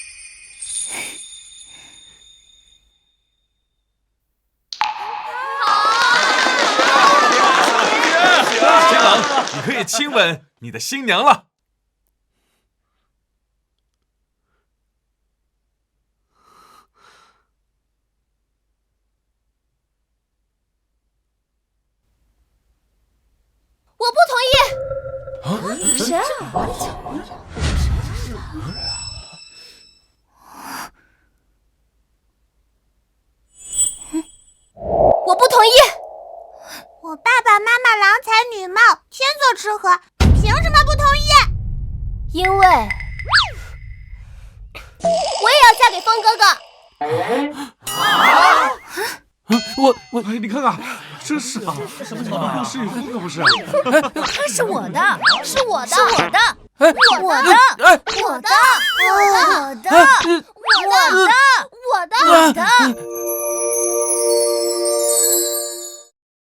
[SPEAKER 7] 新郎，你可以亲吻你的新娘了。
[SPEAKER 3] 我不同意！
[SPEAKER 1] 谁啊？我不同意。
[SPEAKER 5] 我爸爸妈妈郎才女貌，天作之合，你凭什么不同意？
[SPEAKER 8] 因为我也要嫁给风哥哥。
[SPEAKER 9] 哎，你看看，真是啊，什么情况？是你风哥不是？
[SPEAKER 1] 他是我的，是我的，
[SPEAKER 2] 我的，
[SPEAKER 1] 我的，我的，我的，我的，我的，我的。